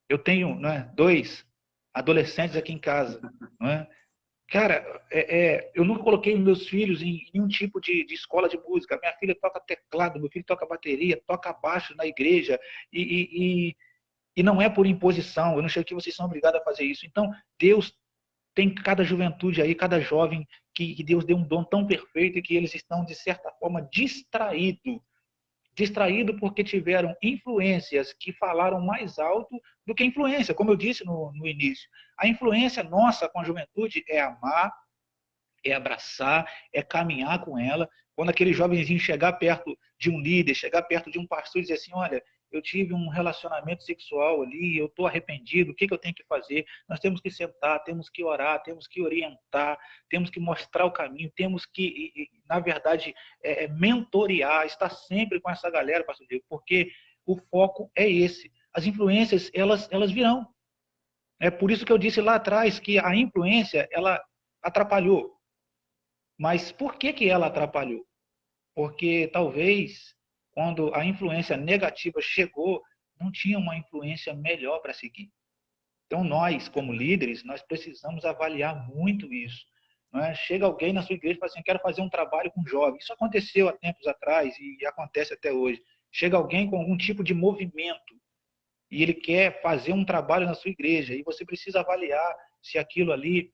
S2: Eu tenho, né, 2 adolescentes aqui em casa. Né? Cara, eu nunca coloquei meus filhos em nenhum tipo de escola de música. Minha filha toca teclado, meu filho toca bateria, toca baixo na igreja. E não é por imposição. Eu não sei que vocês são obrigados a fazer isso. Então, Deus tem cada juventude aí, cada jovem que Deus deu um dom tão perfeito e que eles estão, de certa forma, distraído porque tiveram influências que falaram mais alto do que influência, como eu disse no início. A influência nossa com a juventude é amar, é abraçar, é caminhar com ela. Quando aquele jovenzinho chegar perto de um líder, chegar perto de um pastor e dizer assim, olha, eu tive um relacionamento sexual ali, eu estou arrependido, o que eu tenho que fazer? Nós temos que sentar, temos que orar, temos que orientar, temos que mostrar o caminho, temos que, na verdade, mentorear, estar sempre com essa galera, pastor Diego, porque o foco é esse. As influências, elas virão. É por isso que eu disse lá atrás que a influência, ela atrapalhou. Mas por que ela atrapalhou? Porque talvez, quando a influência negativa chegou, não tinha uma influência melhor para seguir. Então, nós, como líderes, nós precisamos avaliar muito isso. Não é? Chega alguém na sua igreja e fala assim, quero fazer um trabalho com jovens. Isso aconteceu há tempos atrás e acontece até hoje. Chega alguém com algum tipo de movimento e ele quer fazer um trabalho na sua igreja e você precisa avaliar se aquilo ali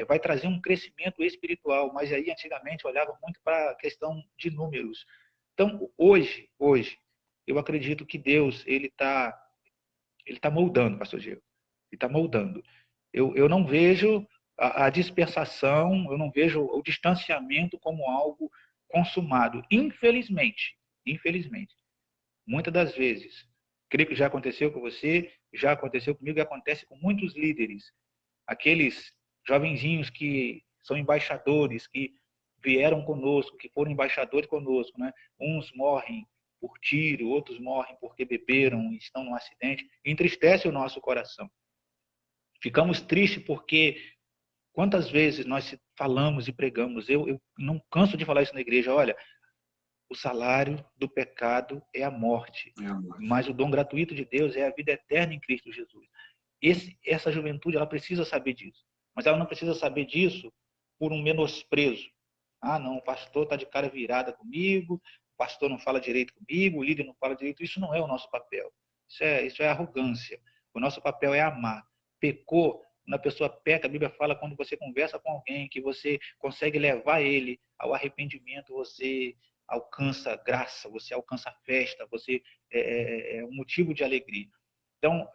S2: vai trazer um crescimento espiritual, mas aí antigamente olhava muito para a questão de números. Então, hoje, eu acredito que Deus ele tá moldando, pastor Diego. Ele está moldando. Eu não vejo a dispersação, eu não vejo o distanciamento como algo consumado. Infelizmente, muitas das vezes, creio que já aconteceu com você, já aconteceu comigo e acontece com muitos líderes. Aqueles jovenzinhos que são embaixadores, que vieram conosco, que foram embaixadores conosco, né? Uns morrem por tiro, outros morrem porque beberam e estão num acidente. Entristece o nosso coração. Ficamos tristes porque quantas vezes nós falamos e pregamos, eu não canso de falar isso na igreja, olha, o salário do pecado é a morte, mas o dom gratuito de Deus é a vida eterna em Cristo Jesus. Essa juventude ela precisa saber disso, mas ela não precisa saber disso por um menosprezo. Ah, não, o pastor está de cara virada comigo, o pastor não fala direito comigo, o líder não fala direito. Isso não é o nosso papel. Isso é arrogância. O nosso papel é amar. Pecou, quando a pessoa peca, a Bíblia fala quando você conversa com alguém, que você consegue levar ele ao arrependimento, você alcança graça, você alcança festa, você é um motivo de alegria. Então,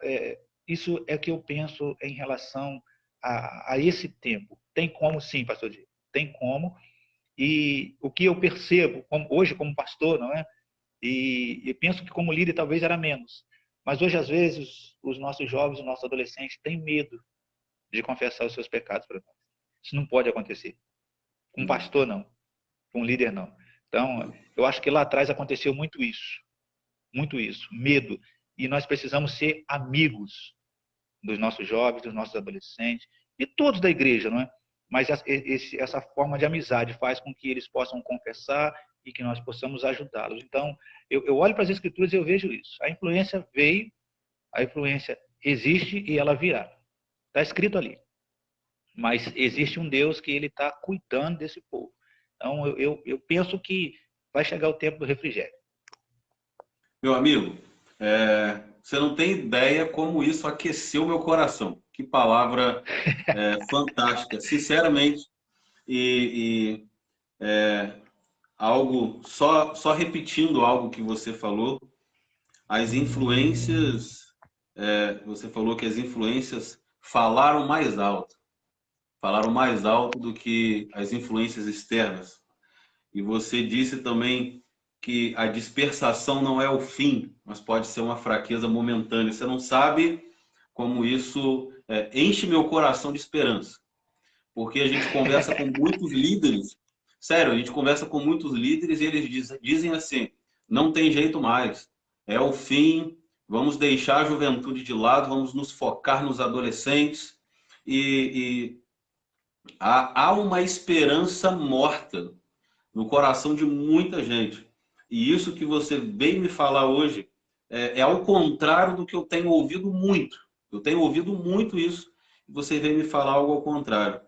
S2: isso é o que eu penso em relação a esse tempo. Tem como sim, pastor Diego, tem como. E o que eu percebo hoje como pastor, não é? E penso que como líder talvez era menos. Mas hoje, às vezes, os nossos jovens, os nossos adolescentes têm medo de confessar os seus pecados para nós. Isso não pode acontecer. Com um pastor, não. Com um líder, não. Então, eu acho que lá atrás aconteceu muito isso. Muito isso. Medo. E nós precisamos ser amigos dos nossos jovens, dos nossos adolescentes, e todos da igreja, não é? Mas essa forma de amizade faz com que eles possam confessar e que nós possamos ajudá-los. Então, eu olho para as Escrituras e eu vejo isso. A influência veio, a influência existe e ela virá. Está escrito ali. Mas existe um Deus que ele está cuidando desse povo. Então, eu penso que vai chegar o tempo do refrigério.
S1: Meu amigo, você não tem ideia como isso aqueceu meu coração. Que palavra fantástica, sinceramente. E algo, só repetindo algo que você falou, as influências, você falou que as influências falaram mais alto do que as influências externas. E você disse também que a dispersação não é o fim, mas pode ser uma fraqueza momentânea. Você não sabe como isso enche meu coração de esperança. Porque a gente conversa com muitos líderes, sério, a gente conversa com muitos líderes e eles dizem assim, não tem jeito mais, é o fim, vamos deixar a juventude de lado, vamos nos focar nos adolescentes e há uma esperança morta no coração de muita gente. E isso que você veio me falar hoje é ao contrário do que eu tenho ouvido muito. Eu tenho ouvido muito isso e você veio me falar algo ao contrário.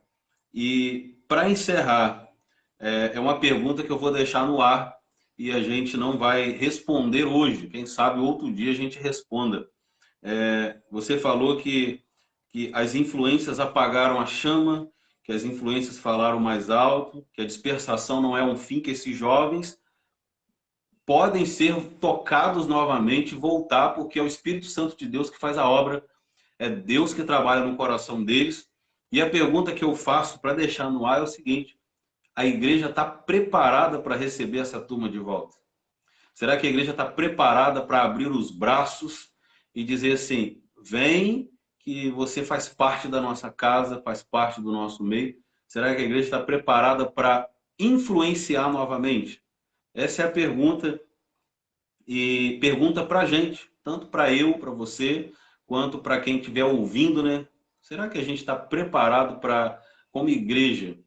S1: E para encerrar, é uma pergunta que eu vou deixar no ar e a gente não vai responder hoje. Quem sabe outro dia a gente responda. Você falou que as influências apagaram a chama, que as influências falaram mais alto, que a dispersação não é um fim, que esses jovens podem ser tocados novamente, voltar, porque é o Espírito Santo de Deus que faz a obra, é Deus que trabalha no coração deles. E a pergunta que eu faço para deixar no ar é o seguinte: a igreja está preparada para receber essa turma de volta? Será que a igreja está preparada para abrir os braços e dizer assim, vem que você faz parte da nossa casa, faz parte do nosso meio? Será que a igreja está preparada para influenciar novamente? Essa é a pergunta, e pergunta para a gente, tanto para eu, para você, quanto para quem estiver ouvindo, né? Será que a gente está preparado para, como igreja,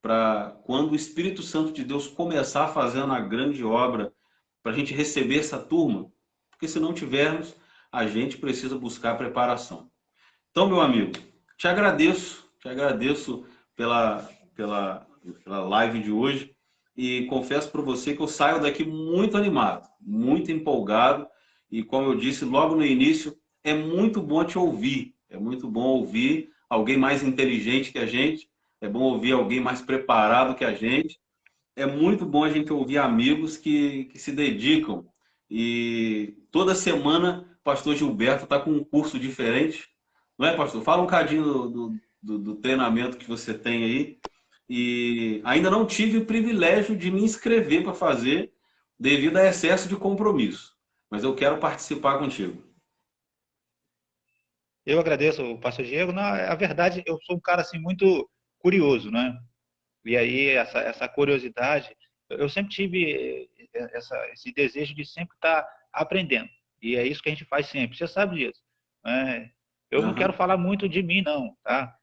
S1: para quando o Espírito Santo de Deus começar fazendo a grande obra, para a gente receber essa turma? Porque se não tivermos, a gente precisa buscar preparação. Então, meu amigo, te agradeço pela live de hoje e confesso para você que eu saio daqui muito animado, muito empolgado e, como eu disse logo no início, é muito bom te ouvir, é muito bom ouvir alguém mais inteligente que a gente, é bom ouvir alguém mais preparado que a gente, é muito bom a gente ouvir amigos que se dedicam e toda semana o pastor Gilberto está com um curso diferente, não é, pastor? Fala um cadinho do treinamento que você tem aí. E ainda não tive o privilégio de me inscrever para fazer devido a excesso de compromisso. Mas eu quero participar contigo.
S2: Eu agradeço, pastor Diego. Na verdade, eu sou um cara assim muito curioso, né? E aí essa curiosidade, eu sempre tive esse desejo de sempre estar aprendendo. E é isso que a gente faz sempre. Você sabe disso, né? Eu não quero
S1: Uhum.
S2: falar muito de mim, não, tá?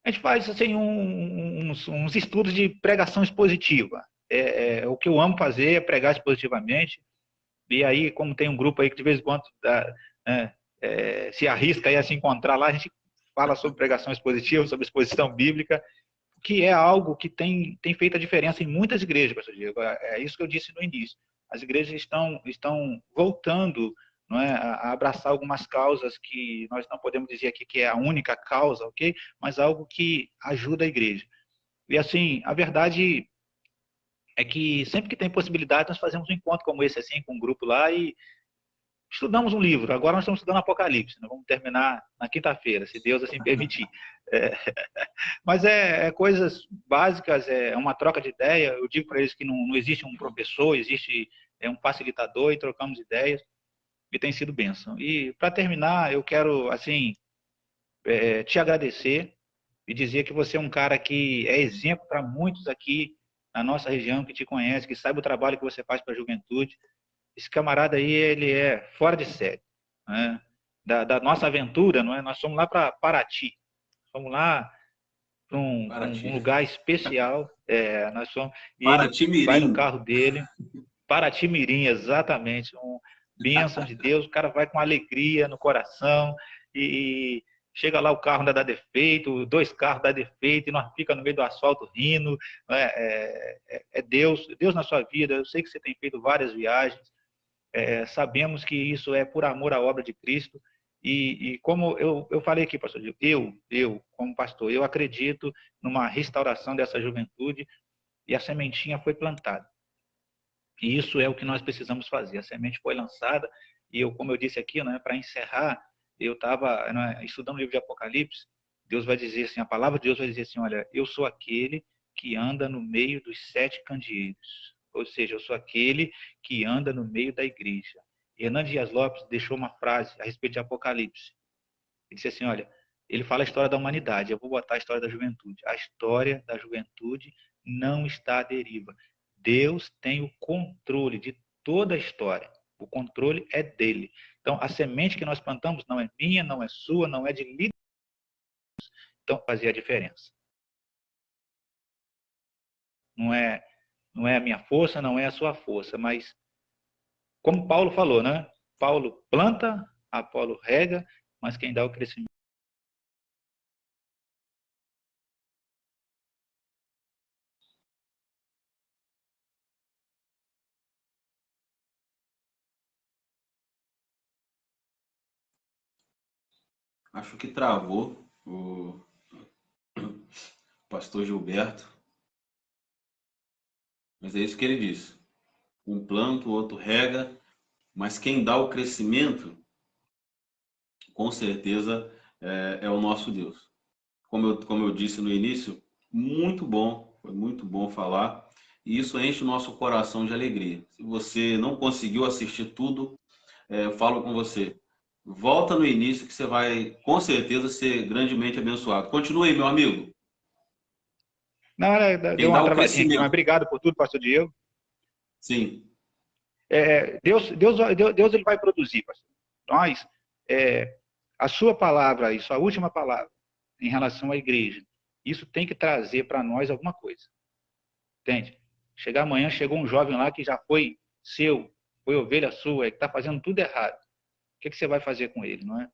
S2: A gente faz assim uns estudos de pregação expositiva. O que eu amo fazer é pregar expositivamente. E aí, como tem um grupo aí que de vez em quando se arrisca aí a se encontrar lá, a gente fala sobre pregação expositiva, sobre exposição bíblica, que é algo que tem feito a diferença em muitas igrejas, pastor Diego. É isso que eu disse no início. As igrejas estão voltando, não é, a abraçar algumas causas que nós não podemos dizer aqui que é a única causa, ok? Mas algo que ajuda a igreja. E assim, a verdade é que sempre que tem possibilidade, nós fazemos um encontro como esse, assim, com um grupo lá e estudamos um livro. Agora nós estamos estudando Apocalipse. Nós vamos terminar na quinta-feira, se Deus assim permitir. Mas coisas básicas, é uma troca de ideia. Eu digo para eles que não existe um professor, existe um facilitador e trocamos ideias. E tem sido bênção. E para terminar, eu quero assim te agradecer e dizer que você é um cara que é exemplo para muitos aqui na nossa região que te conhece, que sabe o trabalho que você faz para a juventude. Esse camarada aí, ele é fora de série, né? Da nossa aventura, não é? Nós fomos lá para Paraty, fomos lá para um lugar especial. Nós somos, e ele vai no carro dele, Paraty-Mirim, exatamente, bênção de Deus, o cara vai com alegria no coração e chega lá, o carro ainda dá defeito, 2 carros dá defeito e nós fica no meio do asfalto rindo. Deus na sua vida. Eu sei que você tem feito várias viagens, sabemos que isso é por amor à obra de Cristo e como eu falei aqui, pastor Gil, eu como pastor, eu acredito numa restauração dessa juventude e a sementinha foi plantada. E isso é o que nós precisamos fazer. A semente foi lançada e como eu disse aqui, né, para encerrar, eu estava estudando o livro de Apocalipse. Deus vai dizer assim, a palavra de Deus vai dizer assim, olha, eu sou aquele que anda no meio dos 7 candeeiros. Ou seja, eu sou aquele que anda no meio da igreja. E Hernandes Dias Lopes deixou uma frase a respeito de Apocalipse. Ele disse assim, olha, ele fala a história da humanidade, eu vou botar a história da juventude. A história da juventude não está à deriva. Deus tem o controle de toda a história. O controle é dele. Então, a semente que nós plantamos não é minha, não é sua, não é de líder. Então, fazia a diferença. Não é a minha força, não é a sua força, mas como Paulo falou, né? Paulo planta, Apolo rega, mas quem dá o crescimento.
S1: Acho que travou o pastor Gilberto. Mas é isso que ele disse. Um planta, o outro rega, mas quem dá o crescimento, com certeza, é o nosso Deus. Como eu disse no início, muito bom, foi muito bom falar. E isso enche o nosso coração de alegria. Se você não conseguiu assistir tudo, eu falo com você. Volta no início que você vai, com certeza, ser grandemente abençoado. Continue aí, meu amigo.
S2: Na hora deu uma travadinha aqui, mas obrigado por tudo, pastor Diego.
S1: Sim.
S2: Deus ele vai produzir, pastor. Nós, a sua palavra, a sua última palavra, em relação à igreja, isso tem que trazer para nós alguma coisa. Entende? Chegar amanhã, chegou um jovem lá que já foi seu, foi ovelha sua, que está fazendo tudo errado. O que você vai fazer com ele, não é?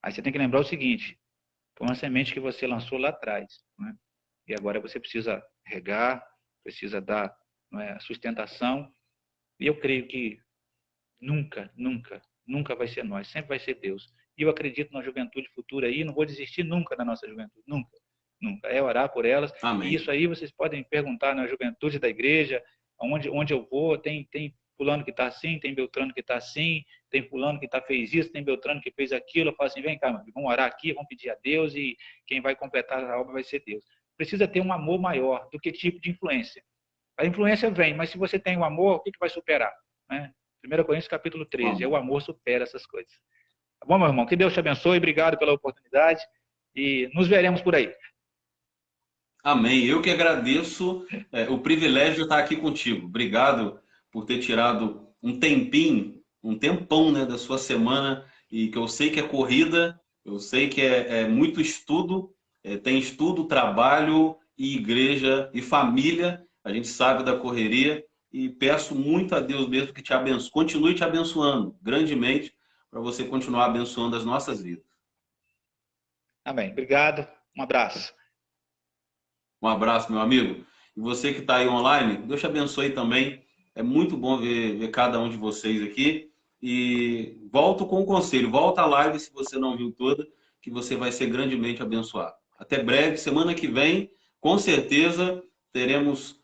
S2: Aí você tem que lembrar o seguinte, foi uma semente que você lançou lá atrás, não é? E agora você precisa regar, precisa dar, não é, sustentação. E eu creio que nunca vai ser nós, sempre vai ser Deus. E eu acredito na juventude futura aí, não vou desistir nunca da nossa juventude, nunca. É orar por elas.
S1: Amém.
S2: E isso aí vocês podem perguntar na juventude da igreja, onde eu vou, tem fulano que está assim, tem Beltrano que está assim, tem fulano que fez isso, tem Beltrano que fez aquilo. Eu falo assim, vem cá, meu amigo, vamos orar aqui, vamos pedir a Deus e quem vai completar a obra vai ser Deus. Precisa ter um amor maior do que tipo de influência. A influência vem, mas se você tem o amor, o que vai superar? Né? 1 Coríntios capítulo 13, o amor supera essas coisas. Tá bom, meu irmão? Que Deus te abençoe, obrigado pela oportunidade e nos veremos por aí.
S1: Amém. Eu que agradeço o privilégio de estar aqui contigo. Obrigado por ter tirado um tempinho, um tempão, né, da sua semana, e que eu sei que é corrida, eu sei que é muito estudo, tem estudo, trabalho e igreja e família, a gente sabe da correria, e peço muito a Deus mesmo que te abençoe, continue te abençoando grandemente, para você continuar abençoando as nossas vidas.
S2: Amém. Obrigado. Um abraço.
S1: Um abraço, meu amigo. E você que está aí online, Deus te abençoe também. É muito bom ver cada um de vocês aqui. E volto com um conselho. Volta a live se você não viu toda, que você vai ser grandemente abençoado. Até breve. Semana que vem, com certeza, teremos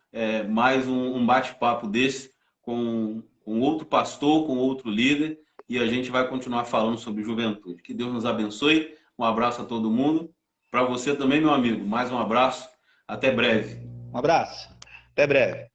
S1: mais um bate-papo desse com outro pastor, com outro líder. E a gente vai continuar falando sobre juventude. Que Deus nos abençoe. Um abraço a todo mundo. Para você também, meu amigo, mais um abraço. Até breve.
S2: Um abraço. Até breve.